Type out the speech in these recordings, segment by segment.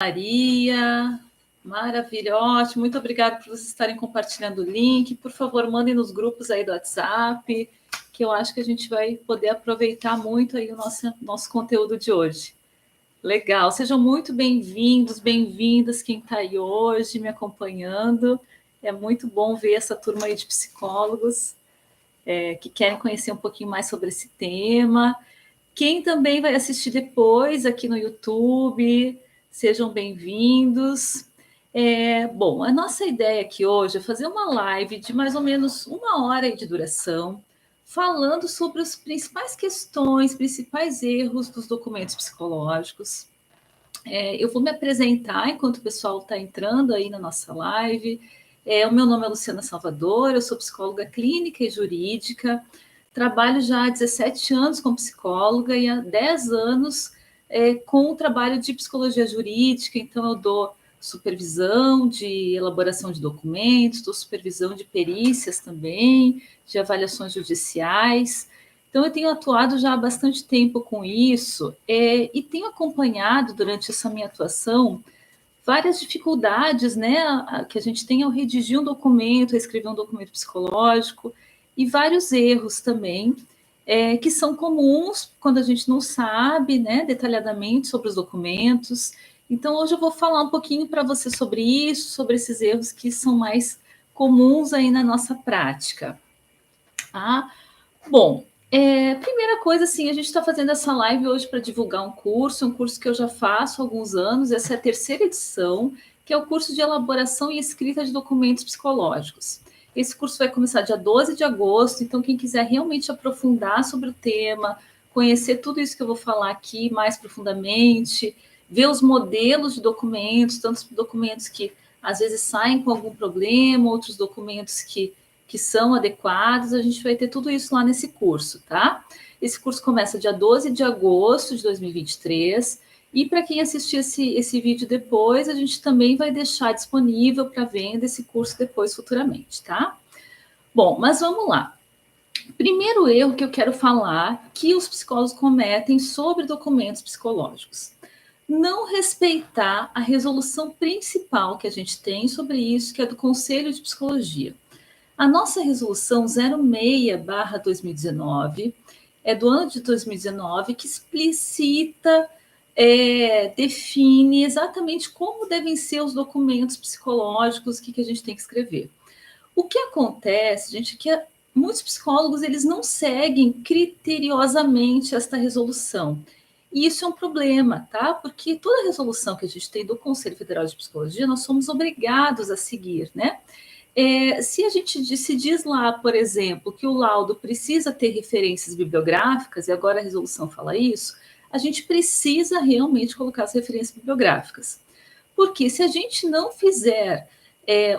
Maria, maravilha, ótimo, muito obrigada por vocês estarem compartilhando o link. Por favor, mandem nos grupos aí do WhatsApp, que eu acho que a gente vai poder aproveitar muito aí o nosso conteúdo de hoje. Legal, sejam muito bem-vindos, bem-vindas quem está aí hoje me acompanhando. É muito bom ver essa turma aí de psicólogos que querem conhecer um pouquinho mais sobre esse tema. Quem também vai assistir depois aqui no YouTube, sejam bem-vindos. Bom, a nossa ideia aqui hoje é fazer uma live de mais ou menos 1 hora de duração, falando sobre as principais questões, principais erros dos documentos psicológicos. Eu vou me apresentar enquanto o pessoal está entrando aí na nossa live. O meu nome é Luciana Salvador, eu sou psicóloga clínica e jurídica, trabalho já há 17 anos como psicóloga e há 10 anos com o trabalho de psicologia jurídica, então eu dou supervisão de elaboração de documentos, dou supervisão de perícias também, de avaliações judiciais. Então, eu tenho atuado já há bastante tempo com isso e tenho acompanhado durante essa minha atuação várias dificuldades, né, que a gente tem ao redigir um documento, a escrever um documento psicológico e vários erros também, que são comuns quando a gente não sabe, né, detalhadamente sobre os documentos. Então, hoje eu vou falar um pouquinho para você sobre isso, sobre esses erros que são mais comuns aí na nossa prática. Tá? Bom, primeira coisa, assim, a gente está fazendo essa live hoje para divulgar um curso que eu já faço há alguns anos, essa é a terceira edição, que é o curso de elaboração e escrita de documentos psicológicos. Esse curso vai começar dia 12 de agosto, então quem quiser realmente aprofundar sobre o tema, conhecer tudo isso que eu vou falar aqui mais profundamente, ver os modelos de documentos, tantos documentos que às vezes saem com algum problema, outros documentos que são adequados, a gente vai ter tudo isso lá nesse curso, tá? Esse curso começa dia 12 de agosto de 2023, e para quem assistir esse vídeo depois, a gente também vai deixar disponível para venda esse curso depois, futuramente, tá? Bom, mas vamos lá. Primeiro erro que eu quero falar que os psicólogos cometem sobre documentos psicológicos. Não respeitar a resolução principal que a gente tem sobre isso, que é do Conselho de Psicologia. A nossa resolução 06/2019 é do ano de 2019, que explicita, define exatamente como devem ser os documentos psicológicos, o que a gente tem que escrever. O que acontece, gente, é que muitos psicólogos eles não seguem criteriosamente esta resolução. E isso é um problema, tá? Porque toda resolução que a gente tem do Conselho Federal de Psicologia, nós somos obrigados a seguir, né? Se a gente se diz lá, por exemplo, que o laudo precisa ter referências bibliográficas, e agora a resolução fala isso, a gente precisa realmente colocar as referências bibliográficas. Porque se a gente não fizer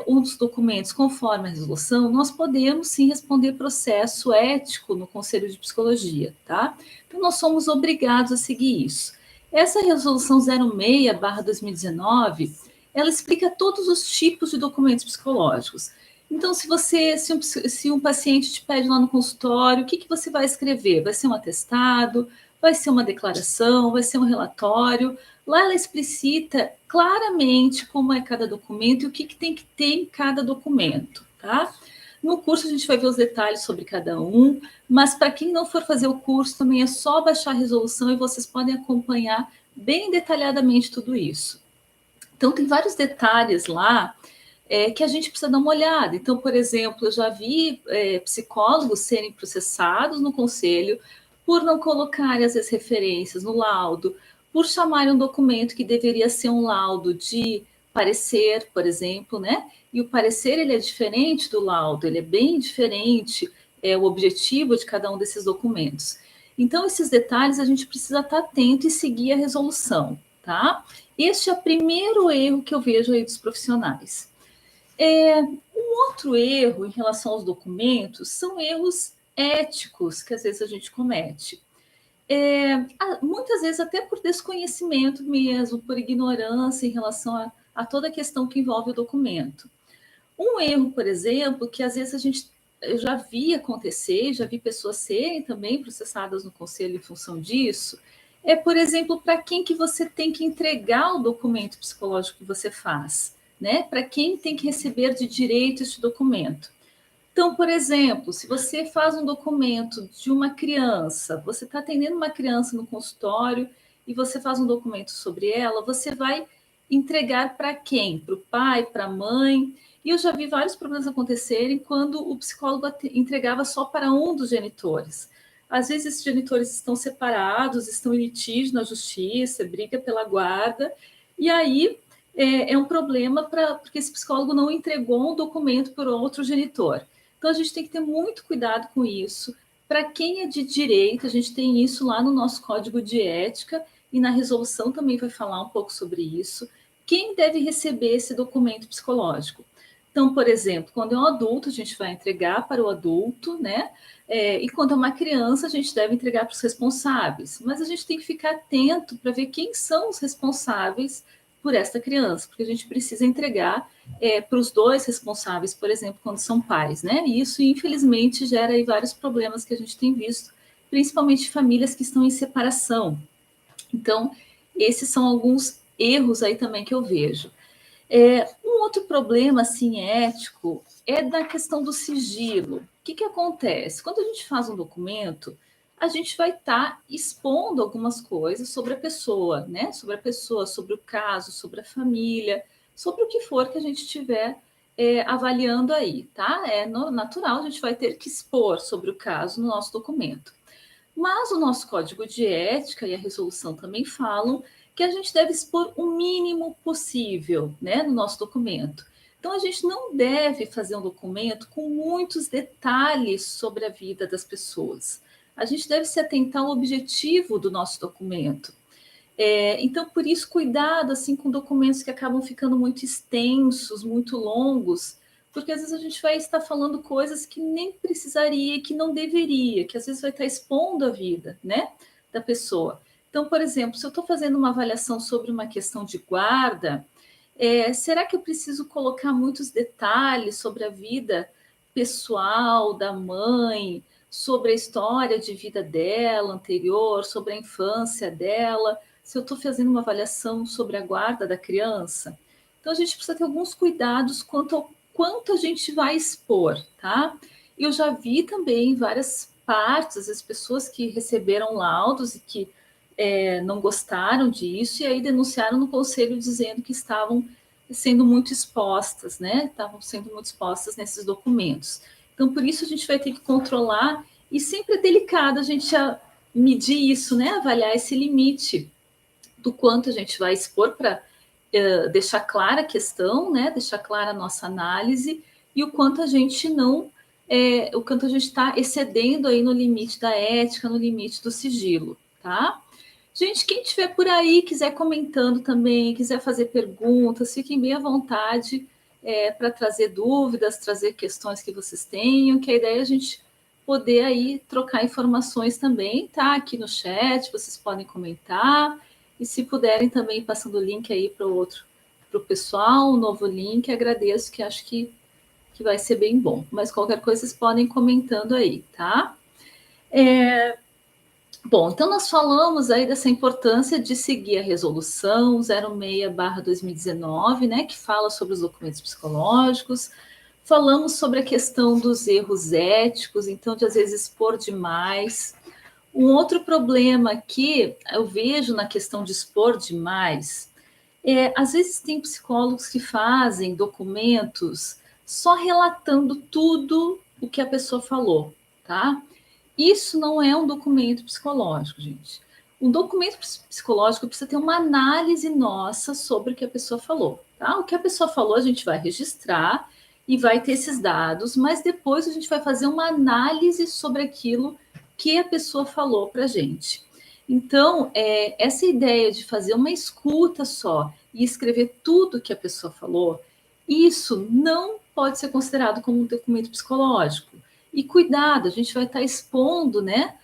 um dos documentos conforme a resolução, nós podemos sim responder processo ético no Conselho de Psicologia, tá? Então, nós somos obrigados a seguir isso. Essa resolução 06/2019, ela explica todos os tipos de documentos psicológicos. Então, se um paciente te pede lá no consultório, o que você vai escrever? Vai ser um atestado? Vai ser uma declaração? Vai ser um relatório? Lá ela explicita claramente como é cada documento e o que tem que ter em cada documento, tá? No curso a gente vai ver os detalhes sobre cada um, mas para quem não for fazer o curso também é só baixar a resolução e vocês podem acompanhar bem detalhadamente tudo isso. Então, tem vários detalhes lá que a gente precisa dar uma olhada. Então, por exemplo, eu já vi psicólogos serem processados no conselho por não colocarem as referências no laudo, por chamarem um documento que deveria ser um laudo de parecer, por exemplo, né? E o parecer ele é diferente do laudo, ele é bem diferente, o objetivo de cada um desses documentos. Então, esses detalhes a gente precisa estar atento e seguir a resolução, tá? Este é o primeiro erro que eu vejo aí dos profissionais. Um outro erro em relação aos documentos são erros éticos que às vezes a gente comete. Muitas vezes até por desconhecimento mesmo, por ignorância em relação a toda a questão que envolve o documento. Um erro, por exemplo, que às vezes eu já vi acontecer, já vi pessoas serem também processadas no conselho em função disso, é, por exemplo, para quem que você tem que entregar o documento psicológico que você faz, né? Para quem tem que receber de direito este documento. Então, por exemplo, se você faz um documento de uma criança, você está atendendo uma criança no consultório e você faz um documento sobre ela, você vai entregar para quem? Para o pai, para a mãe. E eu já vi vários problemas acontecerem quando o psicólogo entregava só para um dos genitores. Às vezes, esses genitores estão separados, estão em litígio na justiça, briga pela guarda, e aí é um problema porque esse psicólogo não entregou um documento para outro genitor. Então, a gente tem que ter muito cuidado com isso. Para quem é de direito, a gente tem isso lá no nosso código de ética e na resolução também vai falar um pouco sobre isso. Quem deve receber esse documento psicológico? Então, por exemplo, quando é um adulto, a gente vai entregar para o adulto, né? E quando é uma criança, a gente deve entregar para os responsáveis. Mas a gente tem que ficar atento para ver quem são os responsáveis por esta criança, porque a gente precisa entregar para os dois responsáveis, por exemplo, quando são pais, né? E isso, infelizmente, gera aí vários problemas que a gente tem visto, principalmente famílias que estão em separação. Então, esses são alguns erros aí também que eu vejo. Um outro problema, assim, ético, é da questão do sigilo. O que acontece? Quando a gente faz um documento, a gente vai estar expondo algumas coisas sobre a pessoa, né? Sobre a pessoa, sobre o caso, sobre a família, sobre o que for que a gente estiver avaliando aí, tá? É natural, a gente vai ter que expor sobre o caso no nosso documento. Mas o nosso código de ética e a resolução também falam que a gente deve expor o mínimo possível, né, no nosso documento. Então, a gente não deve fazer um documento com muitos detalhes sobre a vida das pessoas. A gente deve se atentar ao objetivo do nosso documento. Então, por isso, cuidado assim com documentos que acabam ficando muito extensos, muito longos, porque às vezes a gente vai estar falando coisas que nem precisaria, que não deveria, que às vezes vai estar expondo a vida, né, da pessoa. Então, por exemplo, se eu estou fazendo uma avaliação sobre uma questão de guarda, será que eu preciso colocar muitos detalhes sobre a vida pessoal da mãe, sobre a história de vida dela anterior, sobre a infância dela? Se eu estou fazendo uma avaliação sobre a guarda da criança? Então, a gente precisa ter alguns cuidados quanto ao quanto a gente vai expor, tá? Eu já vi também várias partes, as pessoas que receberam laudos e que não gostaram disso, e aí denunciaram no conselho dizendo que estavam sendo muito expostas, né? Estavam sendo muito expostas nesses documentos. Então, por isso, a gente vai ter que controlar, e sempre é delicado a gente medir isso, né? Avaliar esse limite do quanto a gente vai expor para deixar clara a questão, né? Deixar clara a nossa análise e o quanto a gente não, o quanto a gente está excedendo aí no limite da ética, no limite do sigilo, tá? Gente, quem estiver por aí, quiser comentando também, quiser fazer perguntas, fiquem bem à vontade para trazer dúvidas, trazer questões que vocês tenham, que a ideia é a gente poder aí trocar informações também, tá? Aqui no chat, vocês podem comentar, e se puderem também passando o link aí para o pessoal, um novo link, agradeço, que acho que vai ser bem bom. Mas qualquer coisa, vocês podem comentando aí, tá? Bom, então nós falamos aí dessa importância de seguir a resolução 06/2019, né, que fala sobre os documentos psicológicos. Falamos sobre a questão dos erros éticos, então de às vezes expor demais. Um outro problema que eu vejo na questão de expor demais às vezes tem psicólogos que fazem documentos só relatando tudo o que a pessoa falou, tá? Isso não é um documento psicológico, gente. Um documento psicológico precisa ter uma análise nossa sobre o que a pessoa falou, tá? O que a pessoa falou, a gente vai registrar e vai ter esses dados, mas depois a gente vai fazer uma análise sobre aquilo que a pessoa falou para a gente. Então, essa ideia de fazer uma escuta só e escrever tudo que a pessoa falou, isso não pode ser considerado como um documento psicológico. E cuidado, a gente vai estar expondo, né,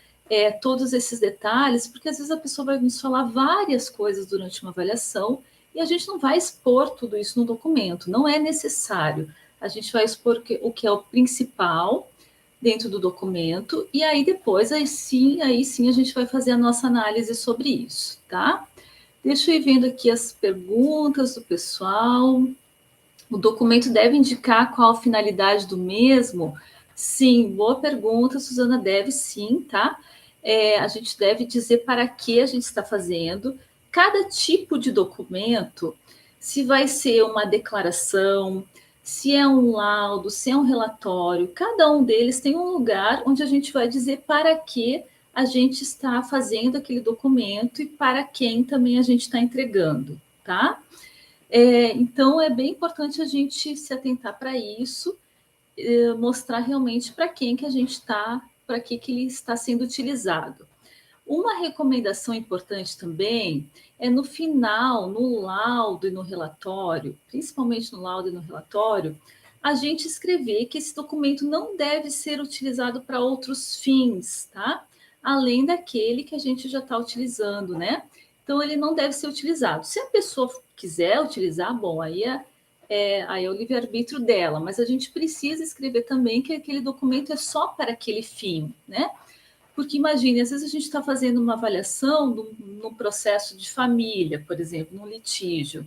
todos esses detalhes, porque às vezes a pessoa vai nos falar várias coisas durante uma avaliação e a gente não vai expor tudo isso no documento, não é necessário. A gente vai expor o que é o principal, dentro do documento, e aí depois, aí sim a gente vai fazer a nossa análise sobre isso, tá? Deixa eu ir vendo aqui as perguntas do pessoal. O documento deve indicar qual a finalidade do mesmo? Sim, boa pergunta, Suzana, deve sim, tá? A gente deve dizer para que a gente está fazendo. Cada tipo de documento, se vai ser uma declaração, se é um laudo, se é um relatório, cada um deles tem um lugar onde a gente vai dizer para que a gente está fazendo aquele documento e para quem também a gente está entregando, tá? Então, é bem importante a gente se atentar para isso, mostrar realmente para quem que a gente está, para que ele está sendo utilizado. Uma recomendação importante também é no final, no laudo e no relatório, principalmente no laudo e no relatório, a gente escrever que esse documento não deve ser utilizado para outros fins, tá? Além daquele que a gente já está utilizando, né? Então, ele não deve ser utilizado. Se a pessoa quiser utilizar, bom, aí é o livre-arbítrio dela, mas a gente precisa escrever também que aquele documento é só para aquele fim, né? Porque imagine, às vezes a gente está fazendo uma avaliação no processo de família, por exemplo, num litígio,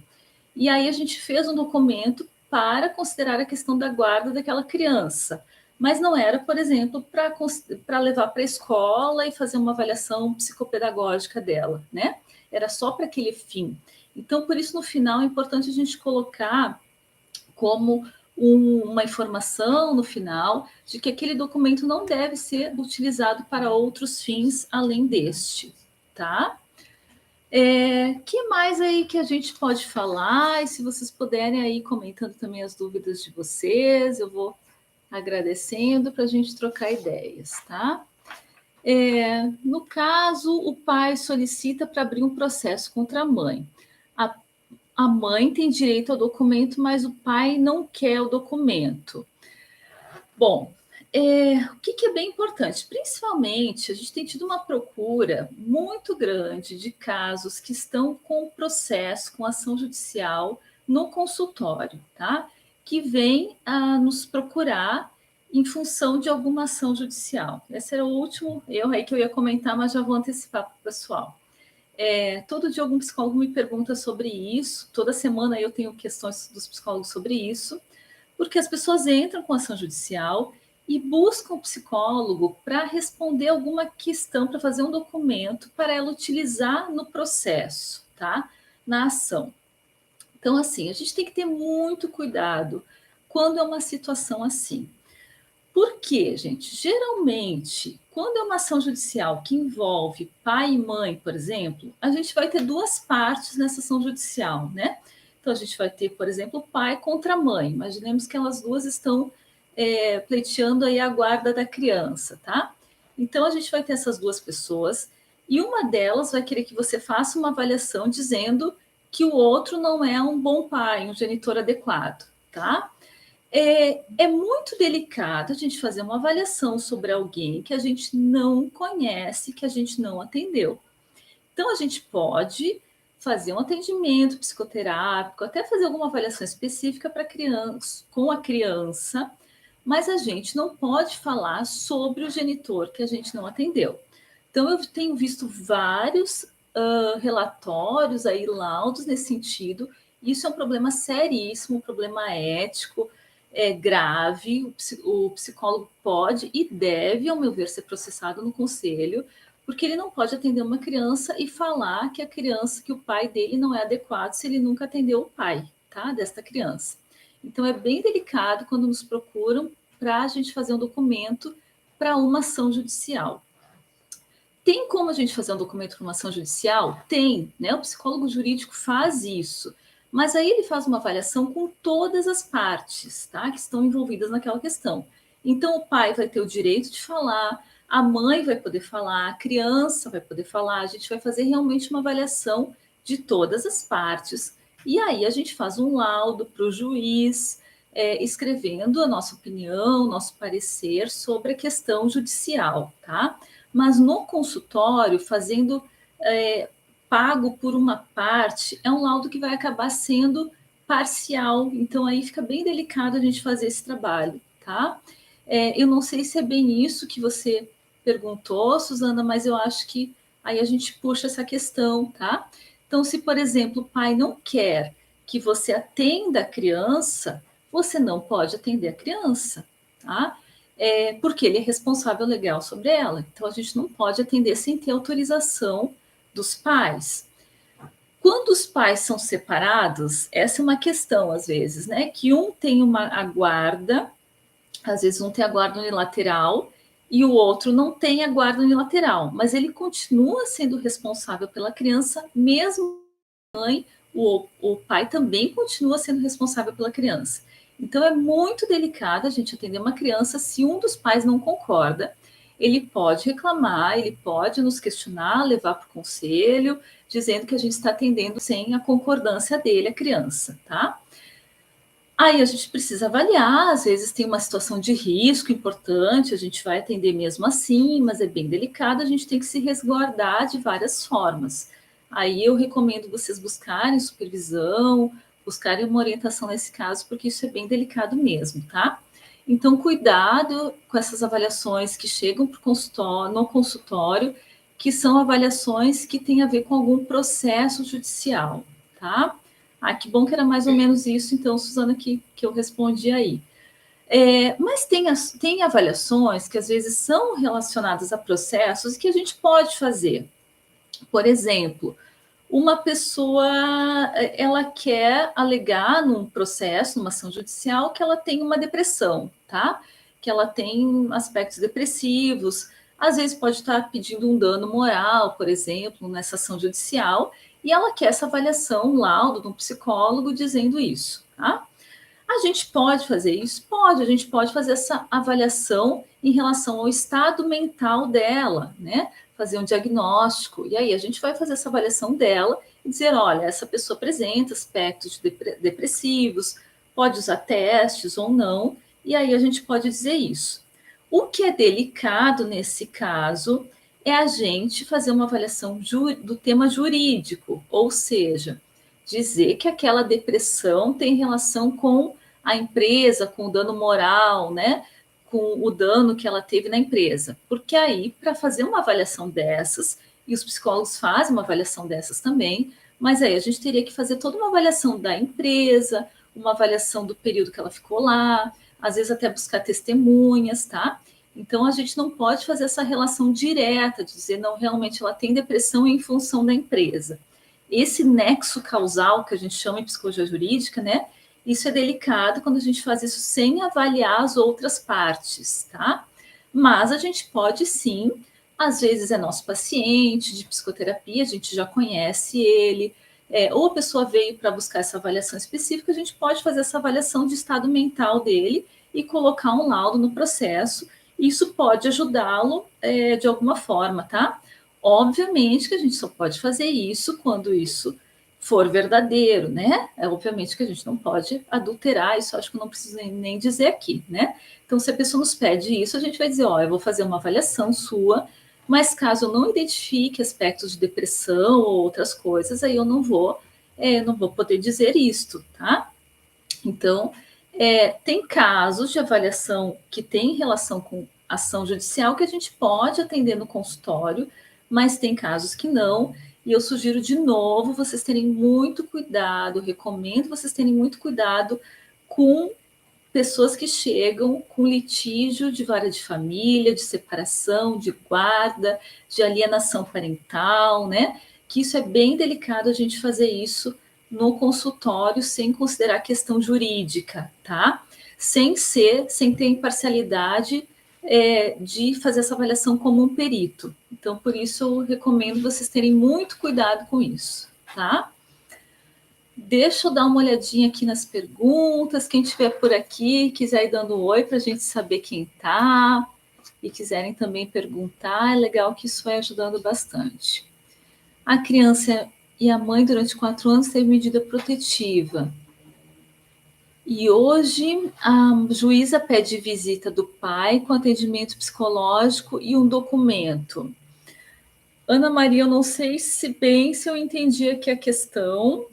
e aí a gente fez um documento para considerar a questão da guarda daquela criança, mas não era, por exemplo, para levar para a escola e fazer uma avaliação psicopedagógica dela, né? Era só para aquele fim. Então, por isso, no final, é importante a gente colocar como uma informação no final de que aquele documento não deve ser utilizado para outros fins além deste, tá? Que mais aí que a gente pode falar? E se vocês puderem aí comentando também as dúvidas de vocês, eu vou agradecendo para a gente trocar ideias, tá? No caso, o pai solicita para abrir um processo contra a mãe. A mãe tem direito ao documento, mas o pai não quer o documento. Bom, o que é bem importante? Principalmente, a gente tem tido uma procura muito grande de casos que estão com processo, com ação judicial no consultório, tá? Que vem a nos procurar em função de alguma ação judicial. Esse era o último erro aí que eu ia comentar, mas já vou antecipar para o pessoal. Todo dia algum psicólogo me pergunta sobre isso, toda semana eu tenho questões dos psicólogos sobre isso, porque as pessoas entram com ação judicial e buscam o psicólogo para responder alguma questão, para fazer um documento para ela utilizar no processo, tá? Na ação. Então, assim, a gente tem que ter muito cuidado quando é uma situação assim. Por quê, gente? Geralmente, quando é uma ação judicial que envolve pai e mãe, por exemplo, a gente vai ter duas partes nessa ação judicial, né? Então, a gente vai ter, por exemplo, pai contra mãe. Imaginemos que elas duas estão pleiteando aí a guarda da criança, tá? Então, a gente vai ter essas duas pessoas e uma delas vai querer que você faça uma avaliação dizendo que o outro não é um bom pai, um genitor adequado, tá? É muito delicado a gente fazer uma avaliação sobre alguém que a gente não conhece, que a gente não atendeu. Então, a gente pode fazer um atendimento psicoterápico, até fazer alguma avaliação específica para criança, com a criança, mas a gente não pode falar sobre o genitor que a gente não atendeu. Então, eu tenho visto vários relatórios aí, laudos nesse sentido. Isso é um problema seríssimo, um problema ético, grave. O psicólogo pode e deve, ao meu ver, ser processado no conselho, porque ele não pode atender uma criança e falar que a criança, que o pai dele não é adequado se ele nunca atendeu o pai, tá? Desta criança. Então é bem delicado quando nos procuram para a gente fazer um documento para uma ação judicial. Tem como a gente fazer um documento para uma ação judicial? Tem, né? O psicólogo jurídico faz isso, mas aí ele faz uma avaliação com todas as partes, tá? Que estão envolvidas naquela questão. Então o pai vai ter o direito de falar, a mãe vai poder falar, a criança vai poder falar, a gente vai fazer realmente uma avaliação de todas as partes. E aí a gente faz um laudo para o juiz, escrevendo a nossa opinião, nosso parecer sobre a questão judicial, tá? Mas no consultório, fazendo pago por uma parte, é um laudo que vai acabar sendo parcial. Então, aí fica bem delicado a gente fazer esse trabalho, tá? Eu não sei se é bem isso que você perguntou, Suzana, mas eu acho que aí a gente puxa essa questão, tá? Então, se, por exemplo, o pai não quer que você atenda a criança, você não pode atender a criança, tá? Porque ele é responsável legal sobre ela. Então, a gente não pode atender sem ter autorização dos pais. Quando os pais são separados, essa é uma questão, às vezes, né? Que um tem a guarda, às vezes um tem a guarda unilateral e o outro não tem a guarda unilateral, mas ele continua sendo responsável pela criança, mesmo a mãe, o pai também continua sendo responsável pela criança. Então é muito delicado a gente atender uma criança se um dos pais não concorda. Ele pode reclamar, ele pode nos questionar, levar para o conselho, dizendo que a gente está atendendo sem a concordância dele, a criança, tá? Aí a gente precisa avaliar, às vezes tem uma situação de risco importante, a gente vai atender mesmo assim, mas é bem delicado, a gente tem que se resguardar de várias formas. Aí eu recomendo vocês buscarem supervisão, buscarem uma orientação nesse caso, porque isso é bem delicado mesmo, tá? Então, cuidado com essas avaliações que chegam pro consultório, no consultório, que são avaliações que têm a ver com algum processo judicial, tá? Ah, que bom que era mais ou menos isso, então, Suzana, que eu respondi aí. Mas tem avaliações que às vezes são relacionadas a processos que a gente pode fazer. Por exemplo, uma pessoa ela quer alegar num processo, numa ação judicial, que ela tem uma depressão, tá? Que ela tem aspectos depressivos, às vezes pode estar pedindo um dano moral, por exemplo, nessa ação judicial, e ela quer essa avaliação, um laudo de um psicólogo dizendo isso, tá? A gente pode fazer isso? Pode, a gente pode fazer essa avaliação em relação ao estado mental dela, né? Fazer um diagnóstico, e aí a gente vai fazer essa avaliação dela e dizer: olha, essa pessoa apresenta aspectos depressivos, pode usar testes ou não, e aí a gente pode dizer isso. O que é delicado nesse caso é a gente fazer uma avaliação do tema jurídico, ou seja, dizer que aquela depressão tem relação com a empresa, com o dano moral, né? Com o dano que ela teve na empresa. Porque aí, para fazer uma avaliação dessas, e os psicólogos fazem uma avaliação dessas também, mas aí a gente teria que fazer toda uma avaliação da empresa, uma avaliação do período que ela ficou lá, às vezes até buscar testemunhas, tá? Então a gente não pode fazer essa relação direta, de dizer, não, realmente ela tem depressão em função da empresa. Esse nexo causal que a gente chama em psicologia jurídica, né? Isso é delicado quando a gente faz isso sem avaliar as outras partes, tá? Mas a gente pode sim, às vezes é nosso paciente de psicoterapia, a gente já conhece ele, ou a pessoa veio para buscar essa avaliação específica, a gente pode fazer essa avaliação de estado mental dele e colocar um laudo no processo. Isso pode ajudá-lo de alguma forma, tá? Obviamente que a gente só pode fazer isso quando isso for verdadeiro, né? Obviamente que a gente não pode adulterar, isso acho que eu não preciso nem dizer aqui, né? Então, se a pessoa nos pede isso, a gente vai dizer, ó, eu vou fazer uma avaliação sua, mas caso eu não identifique aspectos de depressão ou outras coisas, aí eu não vou poder dizer isto, tá? Então, tem casos de avaliação que tem relação com ação judicial que a gente pode atender no consultório, mas tem casos que não, e eu sugiro de novo vocês terem muito cuidado, recomendo vocês terem muito cuidado com pessoas que chegam com litígio de vara de família, de separação, de guarda, de alienação parental, né? Que isso é bem delicado a gente fazer isso no consultório sem considerar questão jurídica, tá? Sem ter imparcialidade de fazer essa avaliação como um perito. Então, por isso, eu recomendo vocês terem muito cuidado com isso, tá? Deixa eu dar uma olhadinha aqui nas perguntas. Quem estiver por aqui, quiser ir dando um oi para a gente saber quem está e quiserem também perguntar, é legal que isso vai ajudando bastante. A criança e a mãe, durante 4 anos, teve medida protetiva. E hoje a juíza pede visita do pai com atendimento psicológico e um documento. Ana Maria, eu não sei se eu entendi aqui a questão.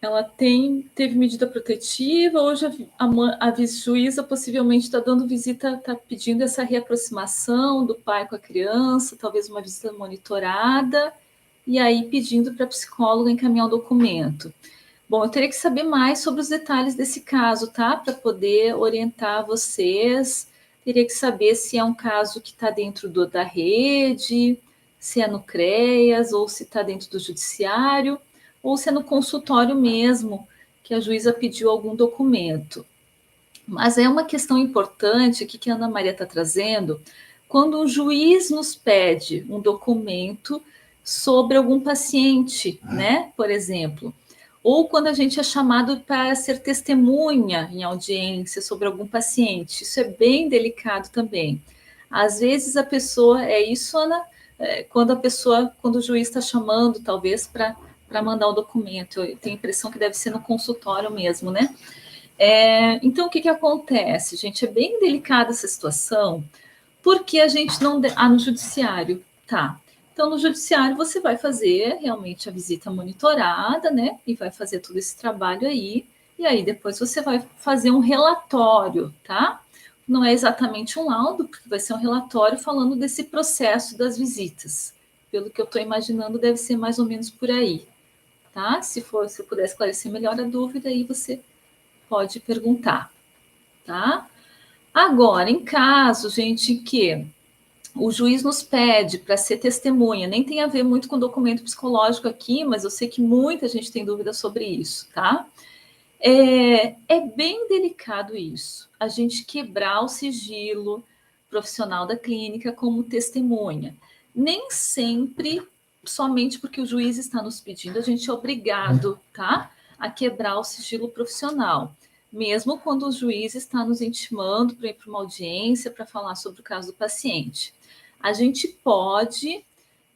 ela teve medida protetiva, hoje a juíza possivelmente está dando visita, está pedindo essa reaproximação do pai com a criança, talvez uma visita monitorada, e aí pedindo para a psicóloga encaminhar o documento. Bom, eu teria que saber mais sobre os detalhes desse caso, tá? Para poder orientar vocês. Teria que saber se é um caso que está dentro da rede, se é no CREAS, ou se está dentro do judiciário, ou se é no consultório mesmo, que a juíza pediu algum documento. Mas é uma questão importante aqui que a Ana Maria está trazendo, quando um juiz nos pede um documento sobre algum paciente, né? Por exemplo, ou quando a gente é chamado para ser testemunha em audiência sobre algum paciente. Isso é bem delicado também. Às vezes a pessoa, Ana, quando o juiz está chamando, talvez, para mandar o documento. Eu tenho a impressão que deve ser no consultório mesmo, né? Então, o que acontece, gente? É bem delicada essa situação, porque a gente não... no judiciário, tá. Então, no judiciário, você vai fazer realmente a visita monitorada, né? E vai fazer todo esse trabalho aí. E aí, depois você vai fazer um relatório, tá? Não é exatamente um laudo, porque vai ser um relatório falando desse processo das visitas. Pelo que eu estou imaginando, deve ser mais ou menos por aí, tá? Se eu puder esclarecer melhor a dúvida, aí você pode perguntar, tá? Agora, em caso, gente, que o juiz nos pede para ser testemunha, nem tem a ver muito com documento psicológico aqui, mas eu sei que muita gente tem dúvida sobre isso, tá? É bem delicado isso, a gente quebrar o sigilo profissional da clínica como testemunha. Nem sempre, somente porque o juiz está nos pedindo, a gente é obrigado, tá? A quebrar o sigilo profissional. Mesmo quando o juiz está nos intimando para ir para uma audiência para falar sobre o caso do paciente. A gente pode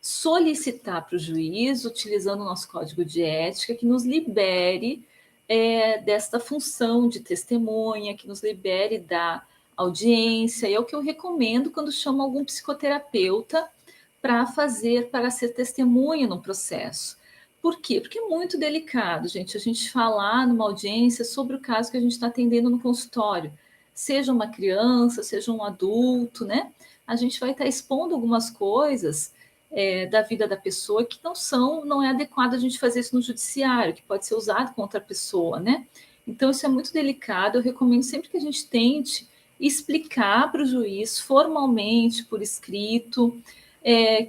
solicitar para o juiz, utilizando o nosso código de ética, que nos libere desta função de testemunha, que nos libere da audiência, e é o que eu recomendo quando chamo algum psicoterapeuta para ser testemunha no processo. Por quê? Porque é muito delicado, gente, a gente falar numa audiência sobre o caso que a gente está atendendo no consultório, seja uma criança, seja um adulto, né? A gente vai estar expondo algumas coisas da vida da pessoa que não é adequado a gente fazer isso no judiciário, que pode ser usado contra a pessoa, né? Então, isso é muito delicado. Eu recomendo sempre que a gente tente explicar para o juiz formalmente, por escrito,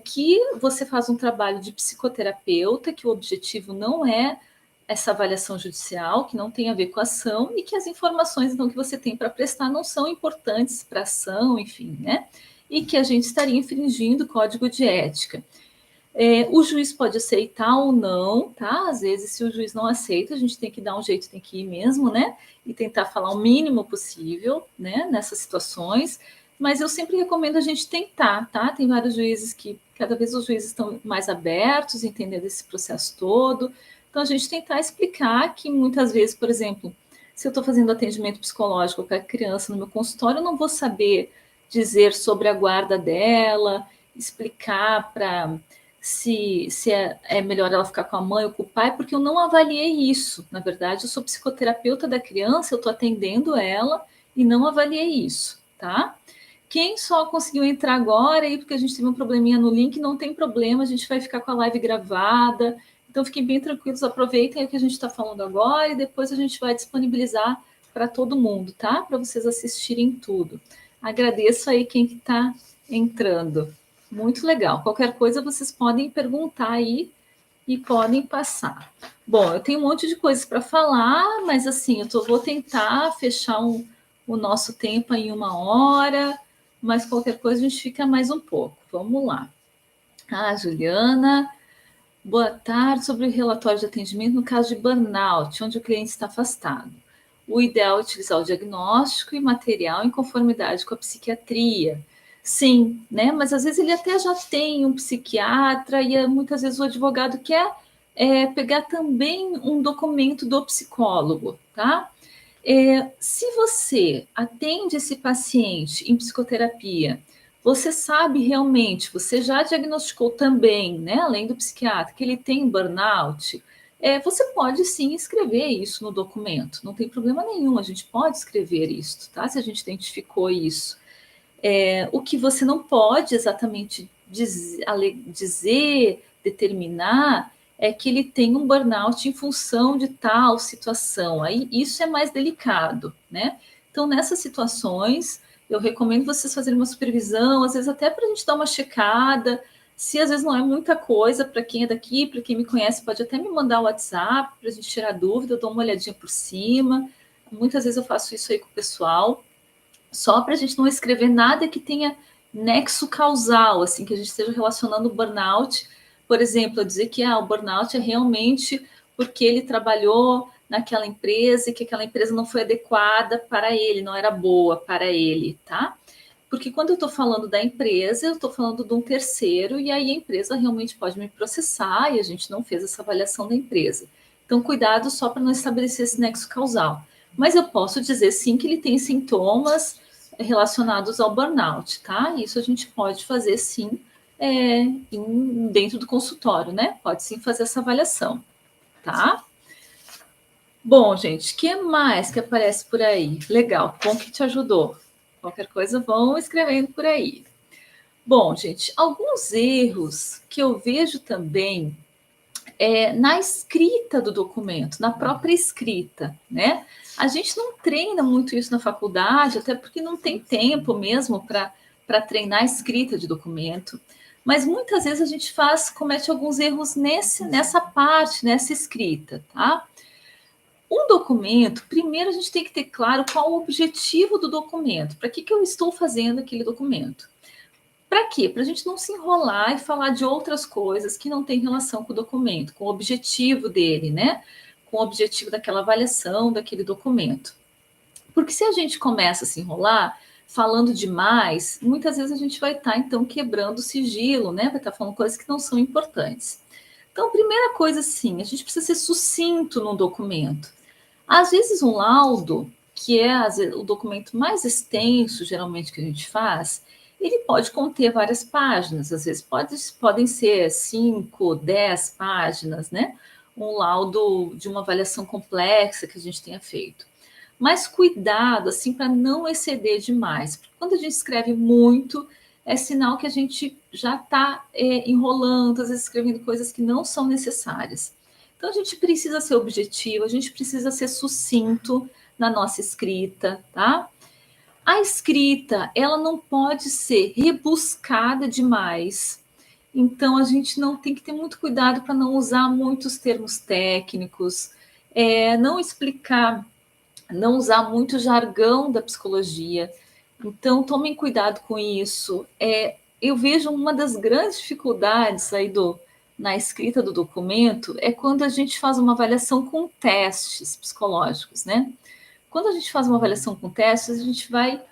que você faz um trabalho de psicoterapeuta, que o objetivo não é essa avaliação judicial, que não tem a ver com a ação, e que as informações então, que você tem para prestar não são importantes para a ação, enfim, né? E que a gente estaria infringindo o código de ética. O juiz pode aceitar ou não, tá? Às vezes, se o juiz não aceita, a gente tem que dar um jeito, tem que ir mesmo, né? E tentar falar o mínimo possível, né? Nessas situações. Mas eu sempre recomendo a gente tentar, tá? Tem vários juízes que, cada vez os juízes estão mais abertos, entendendo esse processo todo. Então, a gente tentar explicar que muitas vezes, por exemplo, se eu estou fazendo atendimento psicológico com a criança no meu consultório, eu não vou saber dizer sobre a guarda dela, explicar para se é melhor ela ficar com a mãe ou com o pai, porque eu não avaliei isso. Na verdade, eu sou psicoterapeuta da criança, eu estou atendendo ela e não avaliei isso, tá? Quem só conseguiu entrar agora aí porque a gente teve um probleminha no link, não tem problema, a gente vai ficar com a live gravada. Então, fiquem bem tranquilos, aproveitem o que a gente está falando agora e depois a gente vai disponibilizar para todo mundo, tá? Para vocês assistirem tudo. Agradeço aí quem está entrando. Muito legal. Qualquer coisa vocês podem perguntar aí e podem passar. Bom, eu tenho um monte de coisas para falar, mas assim, vou tentar fechar o nosso tempo em 1 hora, mas qualquer coisa a gente fica mais um pouco. Vamos lá. Juliana, boa tarde. Sobre o relatório de atendimento no caso de burnout, onde o cliente está afastado. O ideal é utilizar o diagnóstico e material em conformidade com a psiquiatria. Sim, né? Mas às vezes ele até já tem um psiquiatra e muitas vezes o advogado quer pegar também um documento do psicólogo, tá? Se você atende esse paciente em psicoterapia, você sabe realmente, você já diagnosticou também, né, além do psiquiatra, que ele tem burnout, você pode sim escrever isso no documento, não tem problema nenhum, a gente pode escrever isso, tá? Se a gente identificou isso. O que você não pode exatamente dizer, determinar, é que ele tem um burnout em função de tal situação. Aí isso é mais delicado, né? Então, nessas situações, eu recomendo vocês fazerem uma supervisão, às vezes até para a gente dar uma checada. Se às vezes não é muita coisa, para quem é daqui, para quem me conhece, pode até me mandar o WhatsApp para a gente tirar dúvida, eu dou uma olhadinha por cima. Muitas vezes eu faço isso aí com o pessoal, só para a gente não escrever nada que tenha nexo causal, assim, que a gente esteja relacionando o burnout, por exemplo, dizer que o burnout é realmente porque ele trabalhou naquela empresa e que aquela empresa não foi adequada para ele, não era boa para ele, tá? Porque quando eu estou falando da empresa, eu estou falando de um terceiro, e aí a empresa realmente pode me processar e a gente não fez essa avaliação da empresa. Então, cuidado só para não estabelecer esse nexo causal. Mas eu posso dizer sim que ele tem sintomas relacionados ao burnout, tá? Isso a gente pode fazer sim dentro do consultório, né? Pode sim fazer essa avaliação, tá? Bom, gente, o que mais que aparece por aí? Legal, bom que te ajudou. Qualquer coisa, vão escrevendo por aí. Bom, gente, alguns erros que eu vejo também na escrita do documento, na própria escrita, né? A gente não treina muito isso na faculdade, até porque não tem tempo mesmo para treinar a escrita de documento. Mas muitas vezes a gente comete alguns erros nessa parte, nessa escrita, tá? Um documento, primeiro a gente tem que ter claro qual o objetivo do documento. Para que eu estou fazendo aquele documento? Para quê? Para a gente não se enrolar e falar de outras coisas que não têm relação com o documento, com o objetivo dele, né? Com o objetivo daquela avaliação daquele documento. Porque se a gente começa a se enrolar, falando demais, muitas vezes a gente vai estar, então, quebrando o sigilo, né? Vai estar falando coisas que não são importantes. Então, primeira coisa, sim, a gente precisa ser sucinto no documento. Às vezes, um laudo, que é o documento mais extenso, geralmente, que a gente faz, ele pode conter várias páginas, às vezes podem ser 5, 10 páginas, né? Um laudo de uma avaliação complexa que a gente tenha feito. Mas cuidado, assim, para não exceder demais. Porque quando a gente escreve muito, é sinal que a gente já está enrolando, às vezes escrevendo coisas que não são necessárias. Então, a gente precisa ser objetivo, a gente precisa ser sucinto na nossa escrita, tá? A escrita, ela não pode ser rebuscada demais. Então, a gente não tem que ter muito cuidado para não usar muitos termos técnicos, não explicar, não usar muito jargão da psicologia. Então, tomem cuidado com isso. Eu vejo uma das grandes dificuldades aí na escrita do documento é quando a gente faz uma avaliação com testes psicológicos, né? Quando a gente faz uma avaliação com testes, a gente vai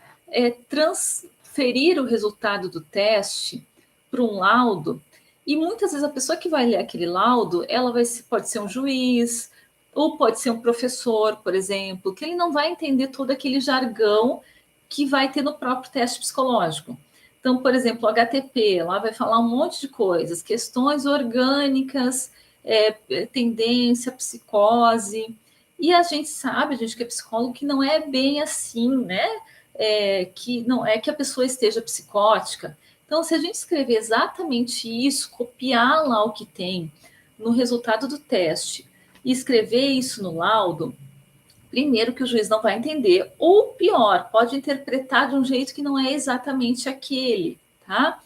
transferir o resultado do teste para um laudo, e muitas vezes a pessoa que vai ler aquele laudo, pode ser um juiz, ou pode ser um professor, por exemplo, que ele não vai entender todo aquele jargão que vai ter no próprio teste psicológico. Então, por exemplo, o HTP, lá vai falar um monte de coisas, questões orgânicas, tendência, psicose. E a gente sabe, a gente que é psicólogo, que não é bem assim, né? Que não é que a pessoa esteja psicótica. Então, se a gente escrever exatamente isso, copiar lá o que tem no resultado do teste e escrever isso no laudo, primeiro que o juiz não vai entender, ou pior, pode interpretar de um jeito que não é exatamente aquele, tá?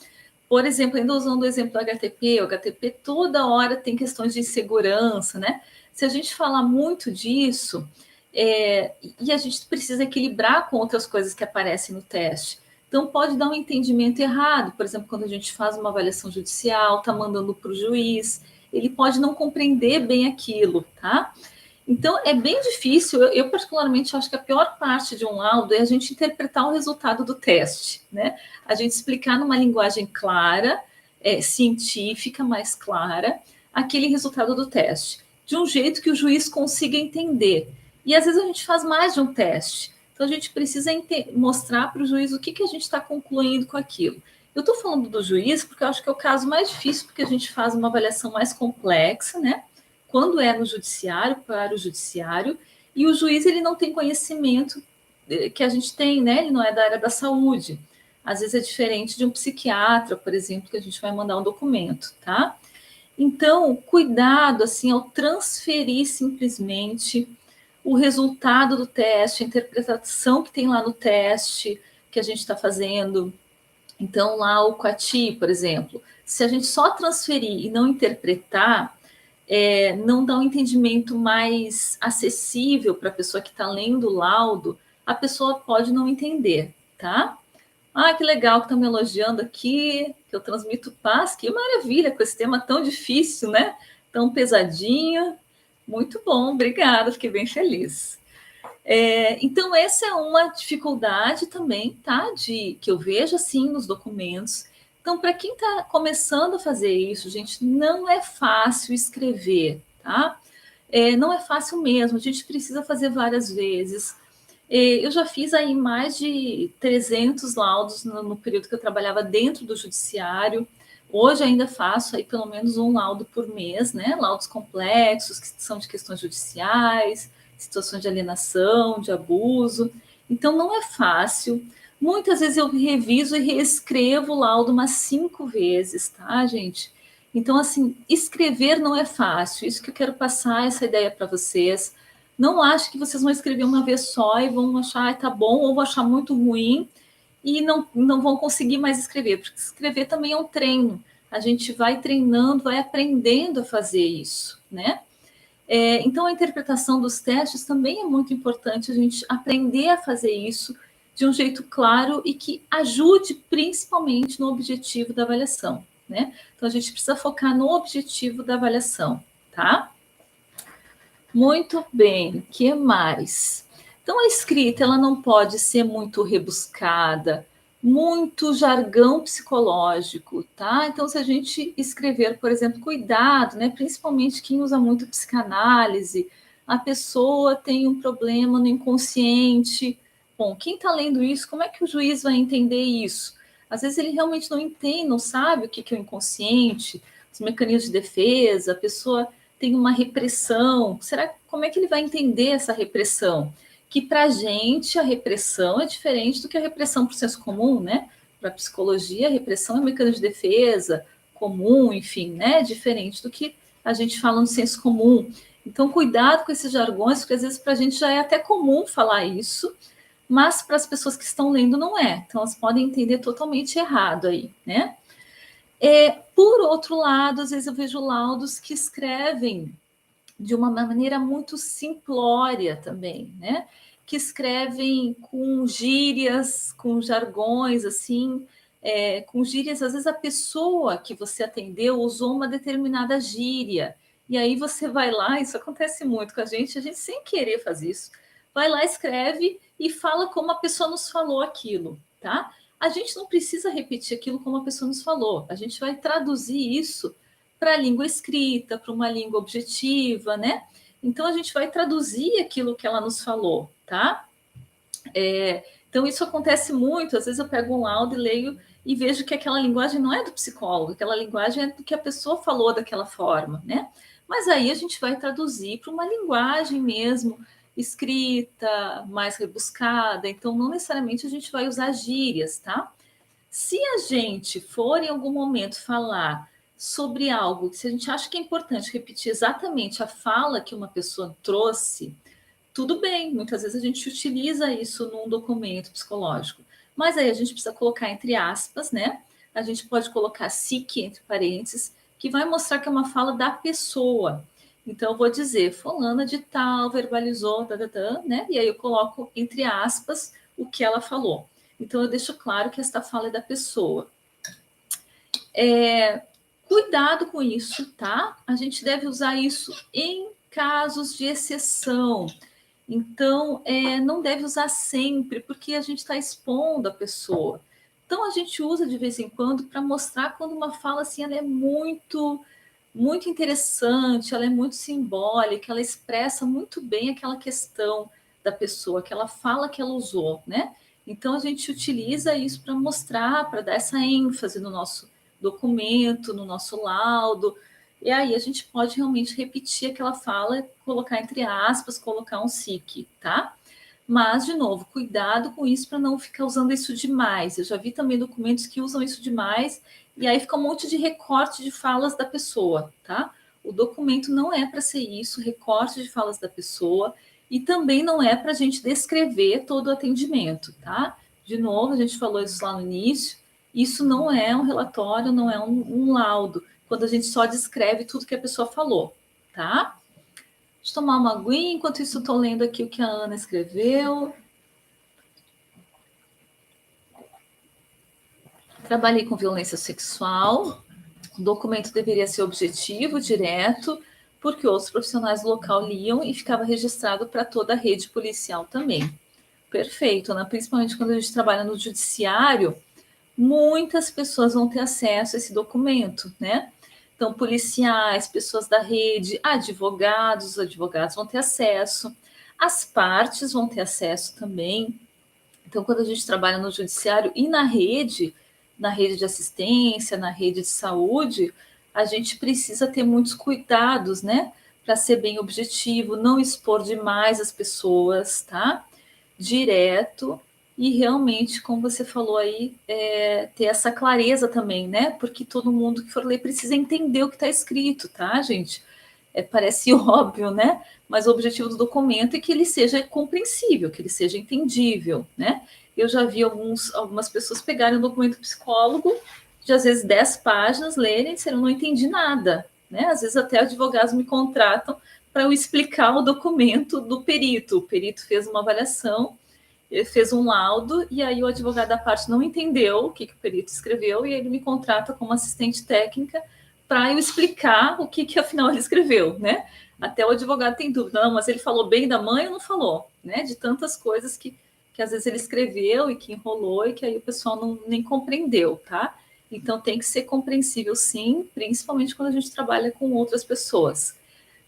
Por exemplo, ainda usando o exemplo do HTP, o HTP toda hora tem questões de insegurança, né? Se a gente falar muito disso, e a gente precisa equilibrar com outras coisas que aparecem no teste. Então, pode dar um entendimento errado. Por exemplo, quando a gente faz uma avaliação judicial, está mandando para o juiz, ele pode não compreender bem aquilo, tá? Então, é bem difícil. Eu particularmente, acho que a pior parte de um laudo é a gente interpretar o resultado do teste, né? A gente explicar numa linguagem clara, científica, mais clara, aquele resultado do teste, de um jeito que o juiz consiga entender. E, às vezes, a gente faz mais de um teste. Então, a gente precisa mostrar para o juiz o que a gente está concluindo com aquilo. Eu estou falando do juiz porque eu acho que é o caso mais difícil, porque a gente faz uma avaliação mais complexa, né? quando é no judiciário, para o judiciário, e o juiz ele não tem conhecimento que a gente tem, né? Ele não é da área da saúde. Às vezes é diferente de um psiquiatra, por exemplo, que a gente vai mandar um documento, tá? Então, cuidado assim ao transferir simplesmente o resultado do teste, a interpretação que tem lá no teste que a gente está fazendo. Então, lá o CATI, por exemplo, se a gente só transferir e não interpretar, não dá um entendimento mais acessível para a pessoa que está lendo o laudo, a pessoa pode não entender, tá? Ah, que legal que estão me elogiando aqui, que eu transmito paz, que maravilha com esse tema tão difícil, né? Tão pesadinho. Muito bom, obrigada, fiquei bem feliz. Então, essa é uma dificuldade também, tá? Que eu vejo assim nos documentos. Então, para quem está começando a fazer isso, gente, não é fácil escrever, tá? Não é fácil mesmo, a gente precisa fazer várias vezes. Eu já fiz aí mais de 300 laudos no período que eu trabalhava dentro do judiciário. Hoje ainda faço aí pelo menos um laudo por mês, né? Laudos complexos, que são de questões judiciais, situações de alienação, de abuso. Então não é fácil. Muitas vezes eu reviso e reescrevo o laudo umas 5 vezes, tá, gente? Então, assim, escrever não é fácil. Isso que eu quero passar essa ideia para vocês. Não acho que vocês vão escrever uma vez só e vão achar, tá bom, ou vão achar muito ruim e não vão conseguir mais escrever, porque escrever também é um treino. A gente vai treinando, vai aprendendo a fazer isso, né? Então, a interpretação dos testes também é muito importante a gente aprender a fazer isso de um jeito claro e que ajude principalmente no objetivo da avaliação, né? Então, a gente precisa focar no objetivo da avaliação, tá? Muito bem, que mais? Então, a escrita ela não pode ser muito rebuscada, muito jargão psicológico, tá? Então, se a gente escrever, por exemplo, cuidado, né? Principalmente quem usa muito psicanálise, a pessoa tem um problema no inconsciente. Bom, quem está lendo isso, como é que o juiz vai entender isso? Às vezes ele realmente não entende, não sabe o que é o inconsciente, os mecanismos de defesa, a pessoa tem uma repressão. Como é que ele vai entender essa repressão? Que para a gente a repressão é diferente do que a repressão para o senso comum, né? Para a psicologia, a repressão é um mecanismo de defesa comum, enfim, né? Diferente do que a gente fala no senso comum. Então, cuidado com esses jargões, porque às vezes para a gente já é até comum falar isso, mas para as pessoas que estão lendo não é. Então, elas podem entender totalmente errado aí, né? Por outro lado, às vezes eu vejo laudos que escrevem de uma maneira muito simplória também, né? Que escrevem com gírias, com jargões, assim, com gírias. Às vezes a pessoa que você atendeu usou uma determinada gíria, e aí você vai lá, isso acontece muito com a gente sem querer faz isso, vai lá, escreve e fala como a pessoa nos falou aquilo, tá? A gente não precisa repetir aquilo como a pessoa nos falou, a gente vai traduzir isso para a língua escrita, para uma língua objetiva, né? Então a gente vai traduzir aquilo que ela nos falou, tá? Então isso acontece muito. Às vezes eu pego um laudo e leio e vejo que aquela linguagem não é do psicólogo, aquela linguagem é do que a pessoa falou daquela forma, né? Mas aí a gente vai traduzir para uma linguagem mesmo escrita, mais rebuscada. Então não necessariamente a gente vai usar gírias, tá? Se a gente for em algum momento falar sobre algo que se a gente acha que é importante repetir exatamente a fala que uma pessoa trouxe, tudo bem, muitas vezes a gente utiliza isso num documento psicológico, mas aí a gente precisa colocar entre aspas, né? A gente pode colocar SIC entre parênteses, que vai mostrar que é uma fala da pessoa. Então, eu vou dizer, fulana de tal verbalizou, né? E aí eu coloco entre aspas o que ela falou. Então, eu deixo claro que esta fala é da pessoa. Cuidado com isso, tá? A gente deve usar isso em casos de exceção. Então, não deve usar sempre, porque a gente está expondo a pessoa. Então, a gente usa de vez em quando para mostrar quando uma fala assim, ela é muito, muito interessante, ela é muito simbólica, ela expressa muito bem aquela questão da pessoa, aquela fala que ela usou, né? Então, a gente utiliza isso para mostrar, para dar essa ênfase no nosso documento, no nosso laudo. E aí a gente pode realmente repetir aquela fala, colocar entre aspas, colocar um SIC, tá? Mas, de novo, cuidado com isso para não ficar usando isso demais. Eu já vi também documentos que usam isso demais e aí fica um monte de recorte de falas da pessoa, tá? O documento não é para ser isso, recorte de falas da pessoa, e também não é para a gente descrever todo o atendimento, tá? De novo, a gente falou isso lá no início, isso não é um relatório, não é um laudo, quando a gente só descreve tudo que a pessoa falou, tá? Deixa eu tomar uma aguinha, enquanto isso estou lendo aqui o que a Ana escreveu. Trabalhei com violência sexual. O documento deveria ser objetivo, direto, porque outros profissionais do local liam e ficava registrado para toda a rede policial também. Perfeito, né? Principalmente quando a gente trabalha no judiciário, muitas pessoas vão ter acesso a esse documento, né? Então, policiais, pessoas da rede, advogados, os advogados vão ter acesso, as partes vão ter acesso também. Então, quando a gente trabalha no judiciário e na rede de assistência, na rede de saúde, a gente precisa ter muitos cuidados, né? Para ser bem objetivo, não expor demais as pessoas, tá? Direto e realmente, como você falou aí, ter essa clareza também, né? Porque todo mundo que for ler precisa entender o que está escrito, tá, gente? Parece óbvio, né? Mas o objetivo do documento é que ele seja compreensível, que ele seja entendível, né? Eu já vi algumas pessoas pegarem um documento psicólogo de às vezes 10 páginas, lerem e disseram, não entendi nada, né? Às vezes até advogados me contratam para eu explicar o documento do perito. O perito fez uma avaliação, ele fez um laudo, e aí o advogado da parte não entendeu o que o perito escreveu, e ele me contrata como assistente técnica para eu explicar o que afinal ele escreveu, né? Até o advogado tem dúvida, não, mas ele falou bem da mãe ou não falou, né? De tantas coisas que às vezes ele escreveu e que enrolou e que aí o pessoal nem compreendeu, tá? Então tem que ser compreensível, sim, principalmente quando a gente trabalha com outras pessoas.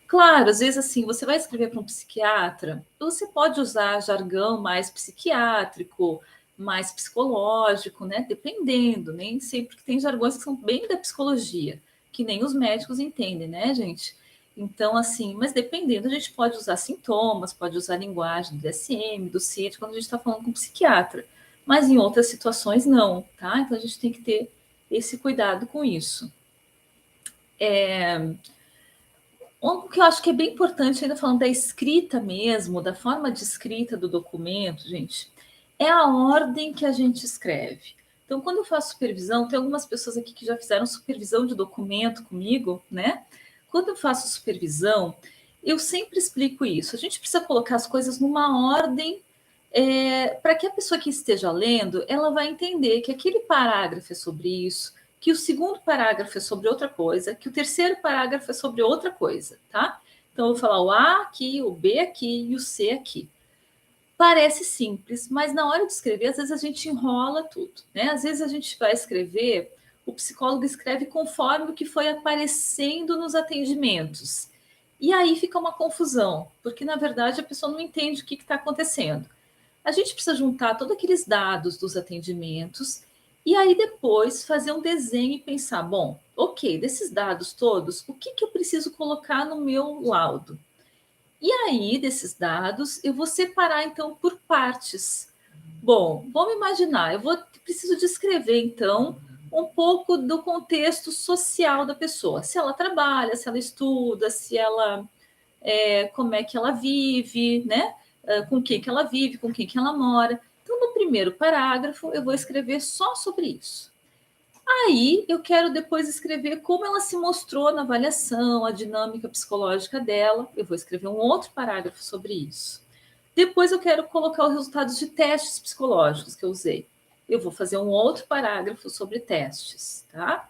Claro, às vezes assim, você vai escrever para um psiquiatra, você pode usar jargão mais psiquiátrico, mais psicológico, né? Dependendo, nem sempre que tem jargões que são bem da psicologia, que nem os médicos entendem, né, gente? Então, assim, mas dependendo, a gente pode usar sintomas, pode usar linguagem do DSM, do CID, quando a gente está falando com um psiquiatra. Mas em outras situações, não, tá? Então a gente tem que ter esse cuidado com isso. O que eu acho que é bem importante, ainda falando da escrita mesmo, da forma de escrita do documento, gente, é a ordem que a gente escreve. Então, quando eu faço supervisão, tem algumas pessoas aqui que já fizeram supervisão de documento comigo, né? Quando eu faço supervisão, eu sempre explico isso. A gente precisa colocar as coisas numa ordem para que a pessoa que esteja lendo, ela vai entender que aquele parágrafo é sobre isso, que o segundo parágrafo é sobre outra coisa, que o terceiro parágrafo é sobre outra coisa, tá? Então, eu vou falar o A aqui, o B aqui e o C aqui. Parece simples, mas na hora de escrever, às vezes a gente enrola tudo, né? Às vezes a gente vai escrever, o psicólogo escreve conforme o que foi aparecendo nos atendimentos. E aí fica uma confusão, porque na verdade a pessoa não entende o que está acontecendo. A gente precisa juntar todos aqueles dados dos atendimentos e aí depois fazer um desenho e pensar, bom, ok, desses dados todos, o que eu preciso colocar no meu laudo? E aí, desses dados, eu vou separar então por partes. Bom, vamos imaginar, preciso descrever então um pouco do contexto social da pessoa, se ela trabalha, se ela estuda, se ela como é que ela vive, né? Com quem que ela vive, com quem que ela mora. Então, no primeiro parágrafo, eu vou escrever só sobre isso. Aí, eu quero depois escrever como ela se mostrou na avaliação, a dinâmica psicológica dela. Eu vou escrever um outro parágrafo sobre isso. Depois, eu quero colocar os resultados de testes psicológicos que eu usei. Eu vou fazer um outro parágrafo sobre testes, tá?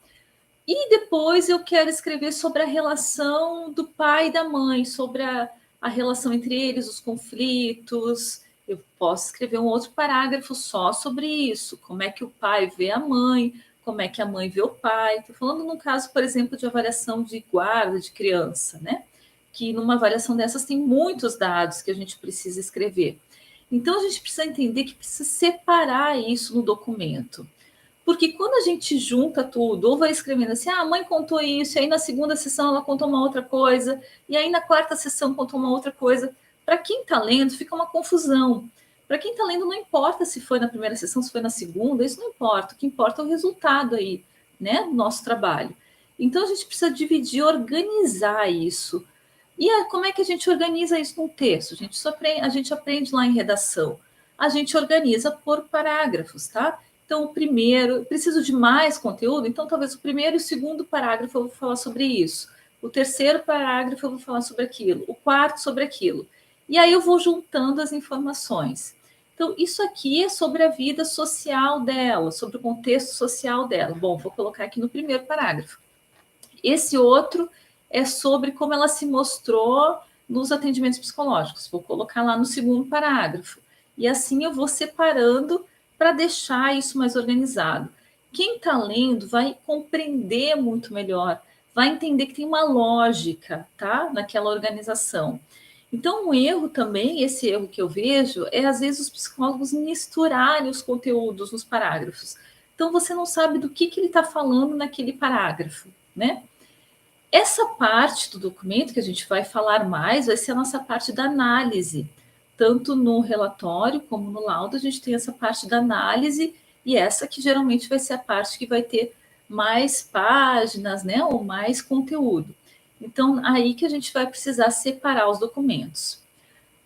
E depois eu quero escrever sobre a relação do pai e da mãe, sobre a relação entre eles, os conflitos. Eu posso escrever um outro parágrafo só sobre isso, como é que o pai vê a mãe, como é que a mãe vê o pai. Estou falando no caso, por exemplo, de avaliação de guarda de criança, né? Que numa avaliação dessas tem muitos dados que a gente precisa escrever. Então a gente precisa entender que precisa separar isso no documento. Porque quando a gente junta tudo, ou vai escrevendo assim, a mãe contou isso, e aí na segunda sessão ela contou uma outra coisa, e aí na quarta sessão contou uma outra coisa, para quem está lendo fica uma confusão. Para quem está lendo não importa se foi na primeira sessão, se foi na segunda, isso não importa, o que importa é o resultado aí, né, do nosso trabalho. Então a gente precisa dividir, organizar isso. E como é que a gente organiza isso num texto? A gente aprende lá em redação. A gente organiza por parágrafos, tá? Então, o primeiro, preciso de mais conteúdo, então talvez o primeiro e o segundo parágrafo eu vou falar sobre isso. O terceiro parágrafo eu vou falar sobre aquilo. O quarto sobre aquilo. E aí eu vou juntando as informações. Então, isso aqui é sobre a vida social dela, sobre o contexto social dela. Bom, vou colocar aqui no primeiro parágrafo. Esse outro é sobre como ela se mostrou nos atendimentos psicológicos. Vou colocar lá no segundo parágrafo. E assim eu vou separando para deixar isso mais organizado. Quem está lendo vai compreender muito melhor, vai entender que tem uma lógica, tá, naquela organização. Então, um erro também, esse erro que eu vejo, é às vezes os psicólogos misturarem os conteúdos nos parágrafos. Então, você não sabe do que ele está falando naquele parágrafo, né? Essa parte do documento que a gente vai falar mais vai ser a nossa parte da análise. Tanto no relatório como no laudo, a gente tem essa parte da análise, e essa que geralmente vai ser a parte que vai ter mais páginas, né, ou mais conteúdo. Então, aí que a gente vai precisar separar os documentos.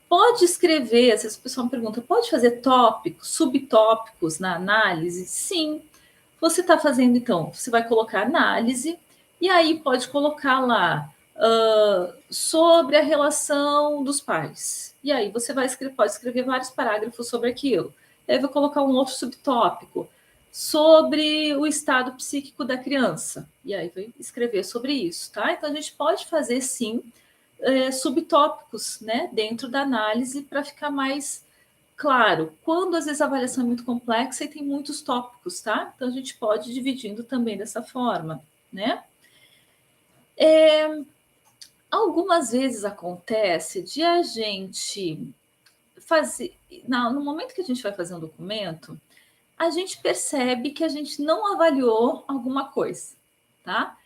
Pode escrever, às vezes o pessoal me pergunta, pode fazer tópicos, subtópicos na análise? Sim. Você está fazendo, então, você vai colocar análise, e aí pode colocar lá sobre a relação dos pais. E aí você pode escrever vários parágrafos sobre aquilo. Aí vai colocar um outro subtópico sobre o estado psíquico da criança. E aí vai escrever sobre isso, tá? Então a gente pode fazer sim subtópicos, né, dentro da análise para ficar mais claro. Quando às vezes a avaliação é muito complexa e tem muitos tópicos, tá? Então a gente pode ir dividindo também dessa forma, né? Algumas vezes acontece de a gente fazer, no momento que a gente vai fazer um documento, a gente percebe que a gente não avaliou alguma coisa, tá?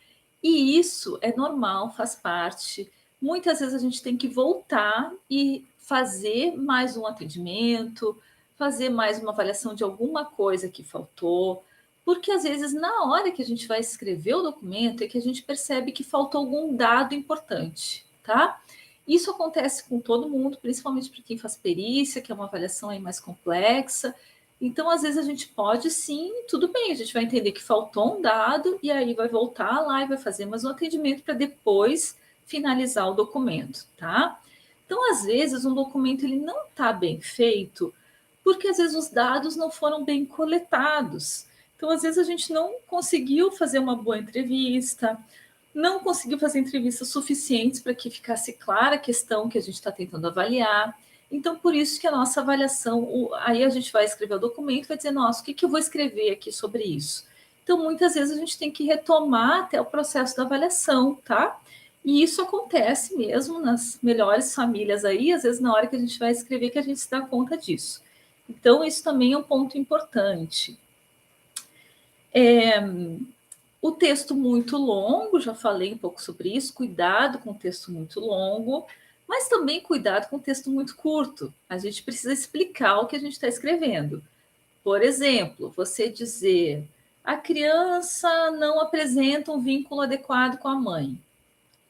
E isso é normal, faz parte. Muitas vezes a gente tem que voltar e fazer mais um atendimento, fazer mais uma avaliação de alguma coisa que faltou, porque às vezes na hora que a gente vai escrever o documento é que a gente percebe que faltou algum dado importante, tá? Isso acontece com todo mundo, principalmente para quem faz perícia, que é uma avaliação aí mais complexa. Então, às vezes, a gente pode sim, tudo bem, a gente vai entender que faltou um dado e aí vai voltar lá e vai fazer mais um atendimento para depois finalizar o documento, tá? Então, às vezes, um documento ele não está bem feito porque às vezes os dados não foram bem coletados. Então, às vezes, a gente não conseguiu fazer uma boa entrevista, não conseguiu fazer entrevistas suficientes para que ficasse clara a questão que a gente está tentando avaliar. Então, por isso que a nossa avaliação, aí a gente vai escrever o documento e vai dizer, nossa, o que eu vou escrever aqui sobre isso? Então, muitas vezes a gente tem que retomar até o processo da avaliação, tá? E isso acontece mesmo nas melhores famílias aí, às vezes na hora que a gente vai escrever que a gente se dá conta disso. Então, isso também é um ponto importante. O texto muito longo, já falei um pouco sobre isso, cuidado com o texto muito longo, mas também cuidado com o texto muito curto. A gente precisa explicar o que a gente está escrevendo. Por exemplo, você dizer a criança não apresenta um vínculo adequado com a mãe.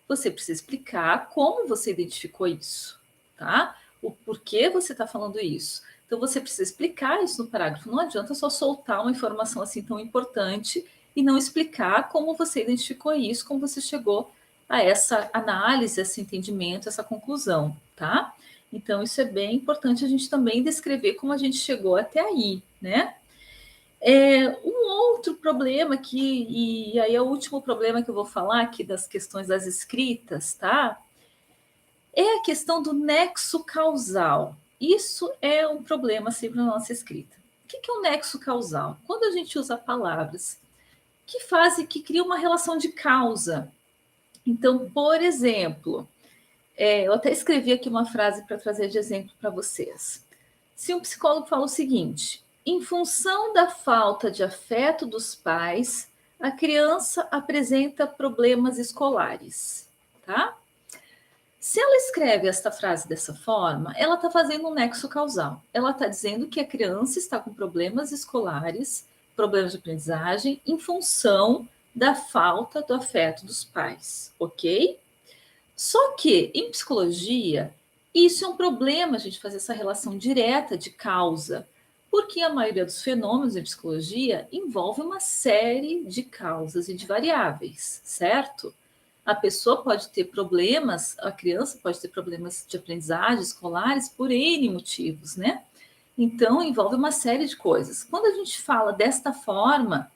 Você precisa explicar como você identificou isso, tá? O porquê você está falando isso. Então, você precisa explicar isso no parágrafo. Não adianta só soltar uma informação assim tão importante e não explicar como você identificou isso, como você chegou a essa análise, esse entendimento, essa conclusão, tá? Então, isso é bem importante a gente também descrever como a gente chegou até aí, né? Um outro problema e aí é o último problema que eu vou falar aqui das questões das escritas, tá? É a questão do nexo causal. Isso é um problema sempre na nossa escrita. O que é o nexo causal? Quando a gente usa palavras que criam uma relação de causa. Então, por exemplo, eu até escrevi aqui uma frase para trazer de exemplo para vocês. Se um psicólogo fala o seguinte, Em função da falta de afeto dos pais, a criança apresenta problemas escolares, tá? Se ela escreve esta frase dessa forma, ela está fazendo um nexo causal. Ela está dizendo que a criança está com problemas escolares, problemas de aprendizagem, em função da falta do afeto dos pais, ok? Só que, em psicologia, isso é um problema, a gente fazer essa relação direta de causa, porque a maioria dos fenômenos em psicologia envolve uma série de causas e de variáveis, certo? A pessoa pode ter problemas, a criança pode ter problemas de aprendizagem escolares por N motivos, né? Então, envolve uma série de coisas. Quando a gente fala desta forma,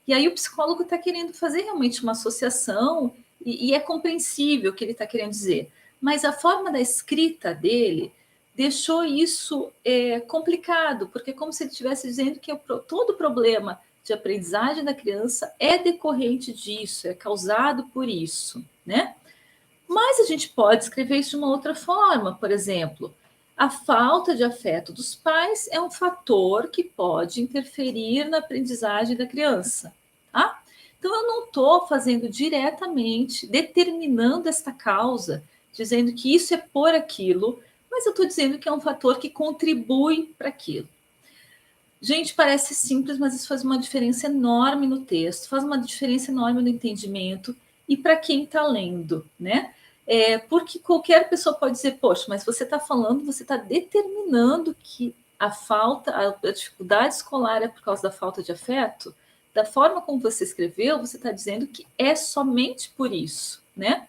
e aí o psicólogo está querendo fazer realmente uma associação, e é compreensível o que ele está querendo dizer, mas a forma da escrita dele deixou isso complicado, porque é como se ele estivesse dizendo que todo problema de aprendizagem da criança é decorrente disso, é causado por isso, né? Mas a gente pode escrever isso de uma outra forma, por exemplo, a falta de afeto dos pais é um fator que pode interferir na aprendizagem da criança, tá? Então eu não estou fazendo diretamente, determinando esta causa, dizendo que isso é por aquilo, mas eu estou dizendo que é um fator que contribui para aquilo. Gente, parece simples, mas isso faz uma diferença enorme no texto, faz uma diferença enorme no entendimento e para quem está lendo, né? Porque qualquer pessoa pode dizer, poxa, mas você está falando, você está determinando que a dificuldade escolar é por causa da falta de afeto? Da forma como você escreveu, você está dizendo que é somente por isso, né?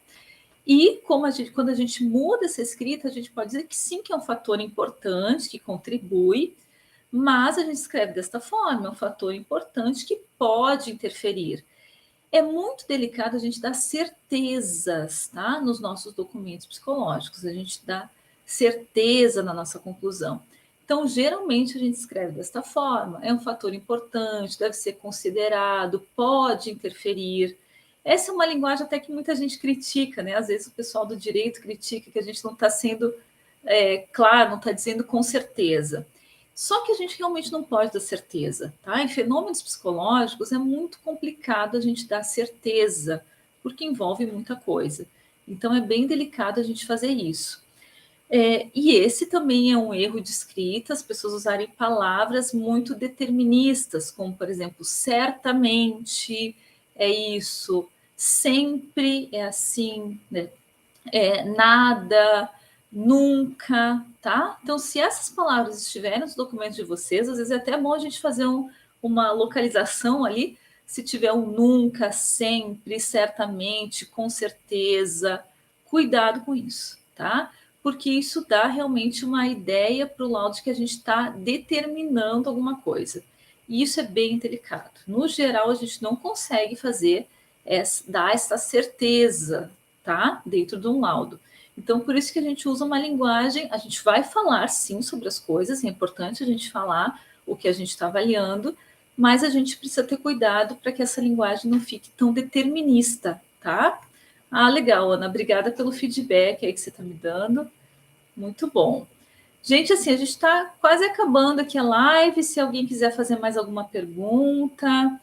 E quando a gente muda essa escrita, a gente pode dizer que sim, que é um fator importante, que contribui, mas a gente escreve desta forma, é um fator importante que pode interferir. É muito delicado a gente dar certezas, tá? Nos nossos documentos psicológicos, a gente dá certeza na nossa conclusão. Então, geralmente a gente escreve desta forma, é um fator importante, deve ser considerado, pode interferir. Essa é uma linguagem até que muita gente critica, né? Às vezes o pessoal do direito critica que a gente não está sendo claro, não está dizendo com certeza. Só que a gente realmente não pode dar certeza, tá? Em fenômenos psicológicos é muito complicado a gente dar certeza, porque envolve muita coisa. Então é bem delicado a gente fazer isso. E esse também é um erro de escrita, as pessoas usarem palavras muito deterministas, como, por exemplo, certamente é isso, sempre é assim, né? Nada, nunca, tá? Então, se essas palavras estiverem nos documentos de vocês, às vezes é até bom a gente fazer uma localização ali, se tiver um nunca, sempre, certamente, com certeza, cuidado com isso, tá? Porque isso dá realmente uma ideia para o laudo de que a gente está determinando alguma coisa. E isso é bem delicado. No geral, a gente não consegue dar essa certeza, tá? Dentro de um laudo. Então, por isso que a gente usa uma linguagem, a gente vai falar sim sobre as coisas, é importante a gente falar o que a gente está avaliando, mas a gente precisa ter cuidado para que essa linguagem não fique tão determinista, tá? Ah, legal, Ana, obrigada pelo feedback aí que você está me dando. Muito bom. Gente, assim, a gente está quase acabando aqui a live. Se alguém quiser fazer mais alguma pergunta,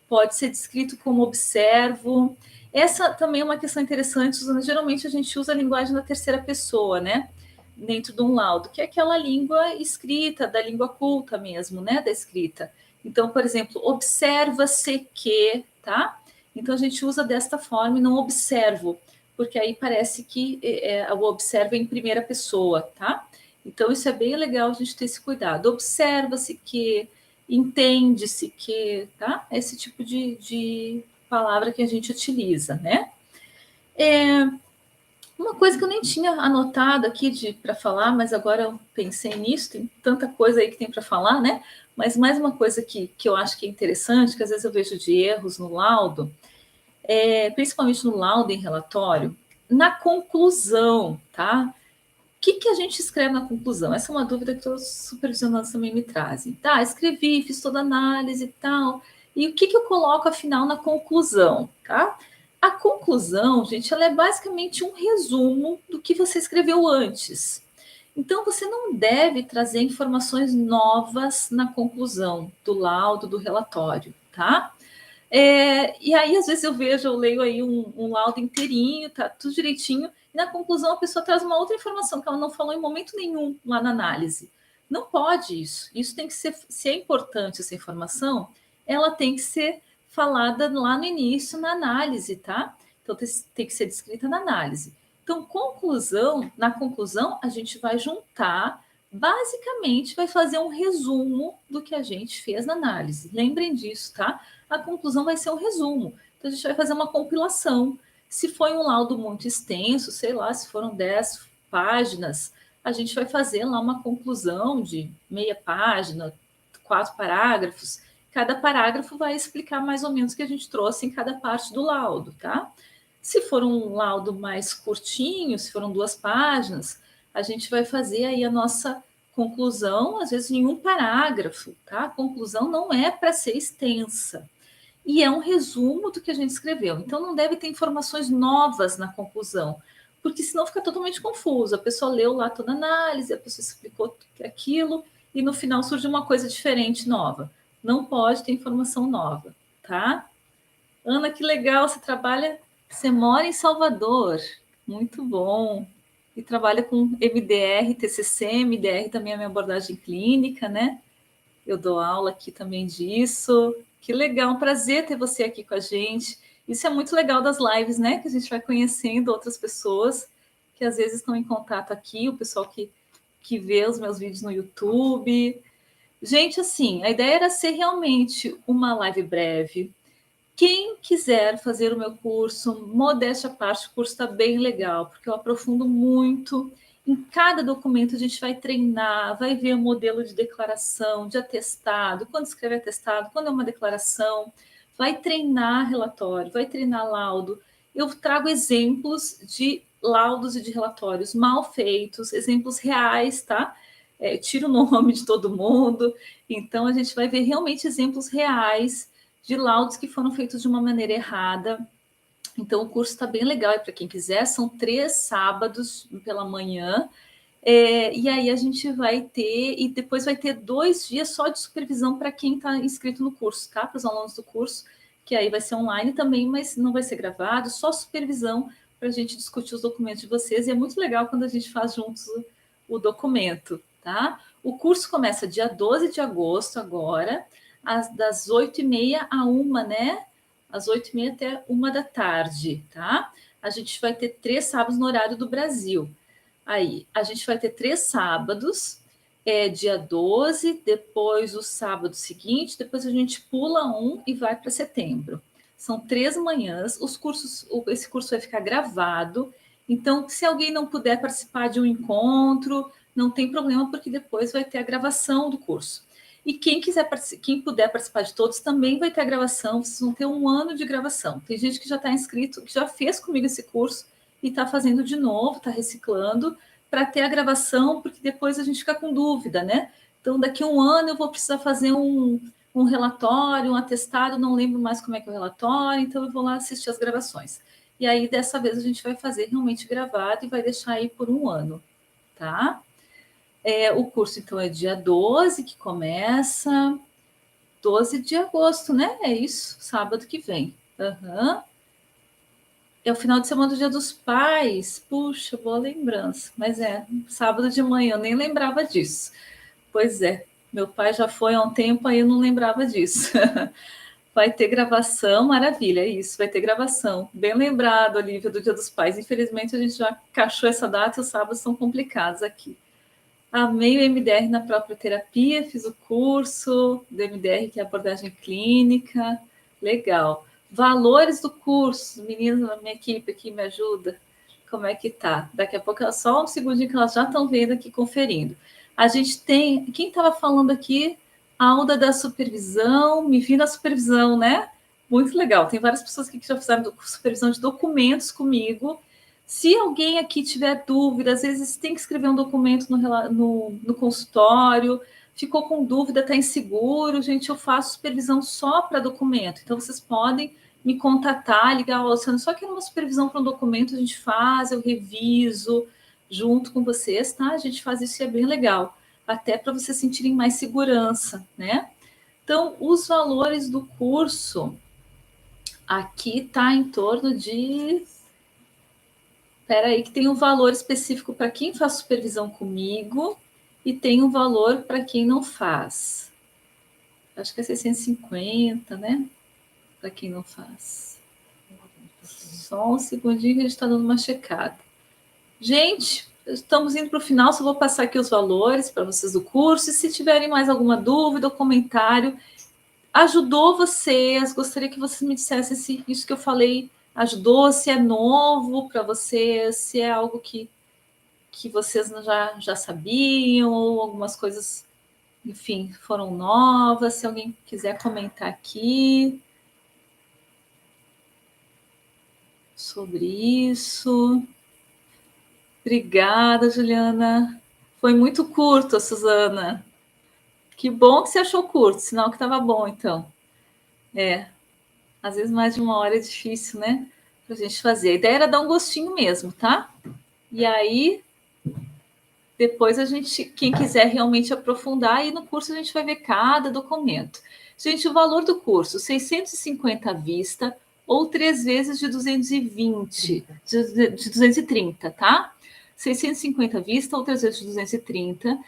pode ser descrito como observo. Essa também é uma questão interessante. Geralmente a gente usa a linguagem na terceira pessoa, né? Dentro de um laudo, que é aquela língua escrita, da língua culta mesmo, né? Da escrita. Então, por exemplo, observa-se que, tá? Então a gente usa desta forma e não observo, porque aí parece que o observo é em primeira pessoa, tá? Então isso é bem legal a gente ter esse cuidado. Observa-se que, entende-se que, tá? Esse tipo de palavra que a gente utiliza, né? Uma coisa que eu nem tinha anotado aqui para falar, mas agora eu pensei nisso, tem tanta coisa aí que tem para falar, né? Mas mais uma coisa que eu acho que é interessante, que às vezes eu vejo de erros no laudo, principalmente no laudo em relatório, na conclusão, tá? O que a gente escreve na conclusão? Essa é uma dúvida que os supervisionantes também me trazem. Tá, escrevi, fiz toda a análise e tal. E o que eu coloco, afinal, na conclusão? Tá? A conclusão, gente, ela é basicamente um resumo do que você escreveu antes. Então, você não deve trazer informações novas na conclusão do laudo, do relatório, tá? E aí, às vezes, eu leio aí um laudo inteirinho, tá tudo direitinho, e na conclusão a pessoa traz uma outra informação que ela não falou em momento nenhum lá na análise. Não pode isso. Isso tem que ser, se é importante essa informação, ela tem que ser falada lá no início na análise, tá? Então, tem que ser descrita na análise. Então, na conclusão, a gente vai juntar, basicamente, vai fazer um resumo do que a gente fez na análise. Lembrem disso, tá? A conclusão vai ser um resumo. Então, a gente vai fazer uma compilação. Se foi um laudo muito extenso, sei lá, se foram 10 páginas, a gente vai fazer lá uma conclusão de meia página, 4 parágrafos. Cada parágrafo vai explicar mais ou menos o que a gente trouxe em cada parte do laudo, tá? Se for um laudo mais curtinho, se foram 2 páginas, a gente vai fazer aí a nossa conclusão, às vezes em um parágrafo, tá? A conclusão não é para ser extensa. E é um resumo do que a gente escreveu. Então, não deve ter informações novas na conclusão, porque senão fica totalmente confuso. A pessoa leu lá toda a análise, a pessoa explicou aquilo, e no final surge uma coisa diferente, nova. Não pode ter informação nova, tá? Ana, que legal, você mora em Salvador, muito bom. E trabalha com MDR, TCC, MDR também é a minha abordagem clínica, né? Eu dou aula aqui também disso. Que legal, um prazer ter você aqui com a gente. Isso é muito legal das lives, né? Que a gente vai conhecendo outras pessoas que às vezes estão em contato aqui, o pessoal que vê os meus vídeos no YouTube. Gente, assim, a ideia era ser realmente uma live breve. Quem quiser fazer o meu curso, modéstia à parte, o curso está bem legal, porque eu aprofundo muito. Em cada documento a gente vai treinar, vai ver o modelo de declaração, de atestado, quando escreve atestado, quando é uma declaração, vai treinar relatório, vai treinar laudo. Eu trago exemplos de laudos e de relatórios mal feitos, exemplos reais, tá? Tiro o nome de todo mundo. Então, a gente vai ver realmente exemplos reais de laudos que foram feitos de uma maneira errada. Então, o curso está bem legal e para quem quiser, são 3 sábados pela manhã. E aí a gente vai ter, e depois vai ter 2 dias só de supervisão para quem está inscrito no curso, tá? Para os alunos do curso, que aí vai ser online também, mas não vai ser gravado, só supervisão para a gente discutir os documentos de vocês. E é muito legal quando a gente faz juntos o documento, tá? O curso começa dia 12 de agosto agora, das 8h30 a 1, né? Às 8h30 até 1 da tarde, tá? A gente vai ter 3 sábados no horário do Brasil. Aí, a gente vai ter 3 sábados, dia 12, depois o sábado seguinte, depois a gente pula um e vai para setembro. São 3 manhãs, esse curso vai ficar gravado, então, se alguém não puder participar de um encontro, não tem problema, porque depois vai ter a gravação do curso. E quem puder participar de todos também vai ter a gravação, vocês vão ter 1 ano de gravação. Tem gente que já está inscrito, que já fez comigo esse curso e está fazendo de novo, está reciclando, para ter a gravação, porque depois a gente fica com dúvida, né? Então, daqui a 1 ano eu vou precisar fazer um relatório, um atestado, não lembro mais como é que é o relatório, então eu vou lá assistir as gravações. E aí, dessa vez, a gente vai fazer realmente gravado e vai deixar aí por 1 ano, tá? O curso, então, é dia 12 que começa, 12 de agosto, né? É isso, sábado que vem. Uhum. É o final de semana do Dia dos Pais. Puxa, boa lembrança. Mas sábado de manhã, eu nem lembrava disso. Pois é, meu pai já foi há um tempo, aí eu não lembrava disso. Vai ter gravação, maravilha, é isso, vai ter gravação. Bem lembrado, Olivia, do Dia dos Pais. Infelizmente, a gente já cachou essa data e os sábados são complicados aqui. Amei o MDR na própria terapia, fiz o curso do MDR, que é abordagem clínica. Legal. Valores do curso, meninas da minha equipe aqui me ajuda. Como é que tá? Daqui a pouco, só um segundinho que elas já estão vendo aqui, conferindo. A gente tem, quem estava falando aqui? Alda da supervisão, me vi na supervisão, né? Muito legal. Tem várias pessoas aqui que já fizeram supervisão de documentos comigo. Se alguém aqui tiver dúvida, às vezes tem que escrever um documento no consultório, ficou com dúvida, está inseguro, gente, eu faço supervisão só para documento. Então, vocês podem me contatar, ligar, Luciano, só que uma supervisão para um documento a gente faz, eu reviso, junto com vocês, tá? A gente faz isso e é bem legal, até para vocês sentirem mais segurança, né? Então, os valores do curso aqui tá em torno de... Espera aí, que tem um valor específico para quem faz supervisão comigo e tem um valor para quem não faz. Acho que é 650, né? Para quem não faz. Só um segundinho que a gente está dando uma checada. Gente, estamos indo para o final, só vou passar aqui os valores para vocês do curso. E se tiverem mais alguma dúvida ou comentário, ajudou vocês? Gostaria que vocês me dissessem se isso que eu falei ajudou, se é novo para vocês, se é algo que vocês já sabiam, ou algumas coisas, enfim, foram novas. Se alguém quiser comentar aqui sobre isso. Obrigada, Juliana. Foi muito curto, Suzana. Que bom que você achou curto, sinal que estava bom, então. Às vezes mais de uma hora é difícil, né? Para a gente fazer. A ideia era dar um gostinho mesmo, tá? E aí, depois a gente, quem quiser realmente aprofundar, aí no curso a gente vai ver cada documento. Gente, o valor do curso, 650 à vista ou 3 vezes de 220, de 230, tá? 650 à vista ou 3 vezes de 230.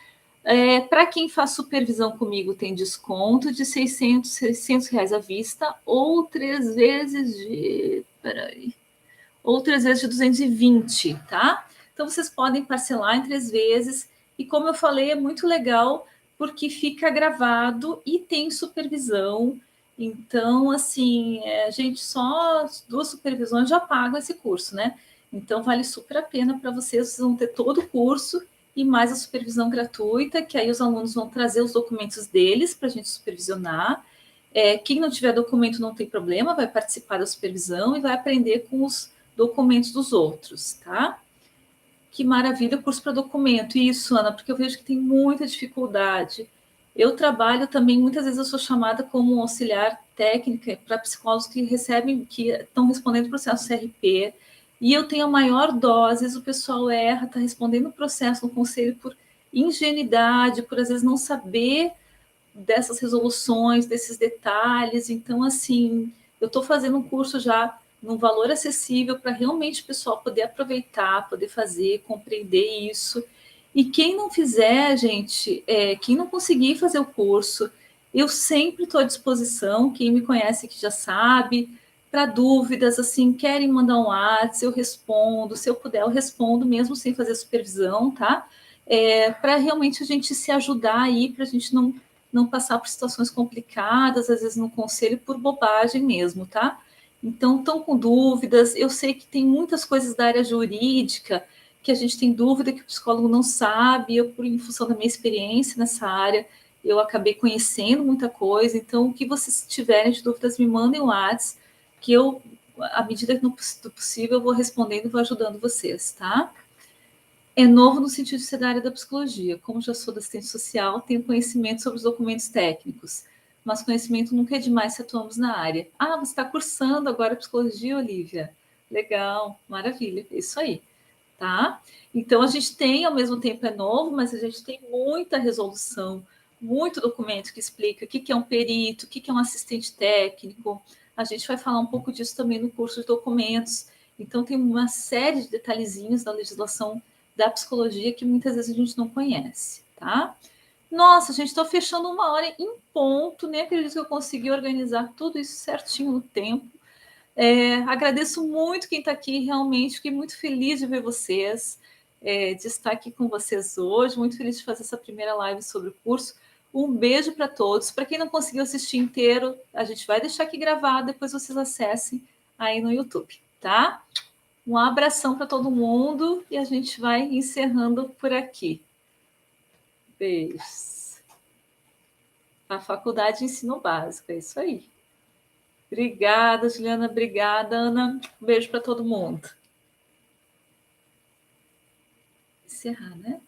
Para quem faz supervisão comigo, tem desconto de 600 reais à vista ou 3 vezes de... Peraí. Ou 3 vezes de 220, tá? Então, vocês podem parcelar em 3 vezes. E como eu falei, é muito legal porque fica gravado e tem supervisão. Então, assim, gente, só 2 supervisões já pagam esse curso, né? Então, vale super a pena para vocês. Vocês vão ter todo o curso e mais a supervisão gratuita, que aí os alunos vão trazer os documentos deles para a gente supervisionar. Quem não tiver documento não tem problema, vai participar da supervisão e vai aprender com os documentos dos outros, tá? Que maravilha, curso para documento. Isso, Ana, porque eu vejo que tem muita dificuldade. Eu trabalho também, muitas vezes eu sou chamada como auxiliar técnica para psicólogos que recebem, que estão respondendo o processo CRP, e eu tenho a maior dose, às vezes o pessoal erra, está respondendo o processo no conselho por ingenuidade, por às vezes não saber dessas resoluções, desses detalhes. Então, assim, eu estou fazendo um curso já num valor acessível para realmente o pessoal poder aproveitar, poder fazer, compreender isso. E quem não fizer, gente, quem não conseguir fazer o curso, eu sempre estou à disposição. Quem me conhece que já sabe, para dúvidas, assim, querem mandar um WhatsApp, eu respondo. Se eu puder, eu respondo mesmo sem fazer supervisão, tá? Para realmente a gente se ajudar aí, para a gente não passar por situações complicadas, às vezes no conselho, por bobagem mesmo, tá? Então, estão com dúvidas. Eu sei que tem muitas coisas da área jurídica que a gente tem dúvida, que o psicólogo não sabe. Eu, em função da minha experiência nessa área, eu acabei conhecendo muita coisa. Então, o que vocês tiverem de dúvidas, me mandem um WhatsApp, que eu, à medida do possível, eu vou respondendo e vou ajudando vocês, tá? É novo no sentido de ser da área da psicologia. Como já sou da assistente social, tenho conhecimento sobre os documentos técnicos, mas conhecimento nunca é demais se atuamos na área. Ah, você está cursando agora psicologia, Olivia? Legal, maravilha, isso aí, tá? Então, a gente tem, ao mesmo tempo é novo, mas a gente tem muita resolução, muito documento que explica o que é um perito, o que é um assistente técnico. A gente vai falar um pouco disso também no curso de documentos. Então, tem uma série de detalhezinhos da legislação da psicologia que muitas vezes a gente não conhece, tá? Nossa, gente, estou fechando uma hora em ponto, nem acredito que eu consegui organizar tudo isso certinho no tempo. Agradeço muito quem está aqui, realmente fiquei muito feliz de ver vocês, de estar aqui com vocês hoje, muito feliz de fazer essa primeira live sobre o curso. Um beijo para todos. Para quem não conseguiu assistir inteiro, a gente vai deixar aqui gravado, depois vocês acessem aí no YouTube, tá? Um abração para todo mundo e a gente vai encerrando por aqui. Beijos. A Faculdade de Ensino Básico, é isso aí. Obrigada, Juliana. Obrigada, Ana. Um beijo para todo mundo. Encerrar, né?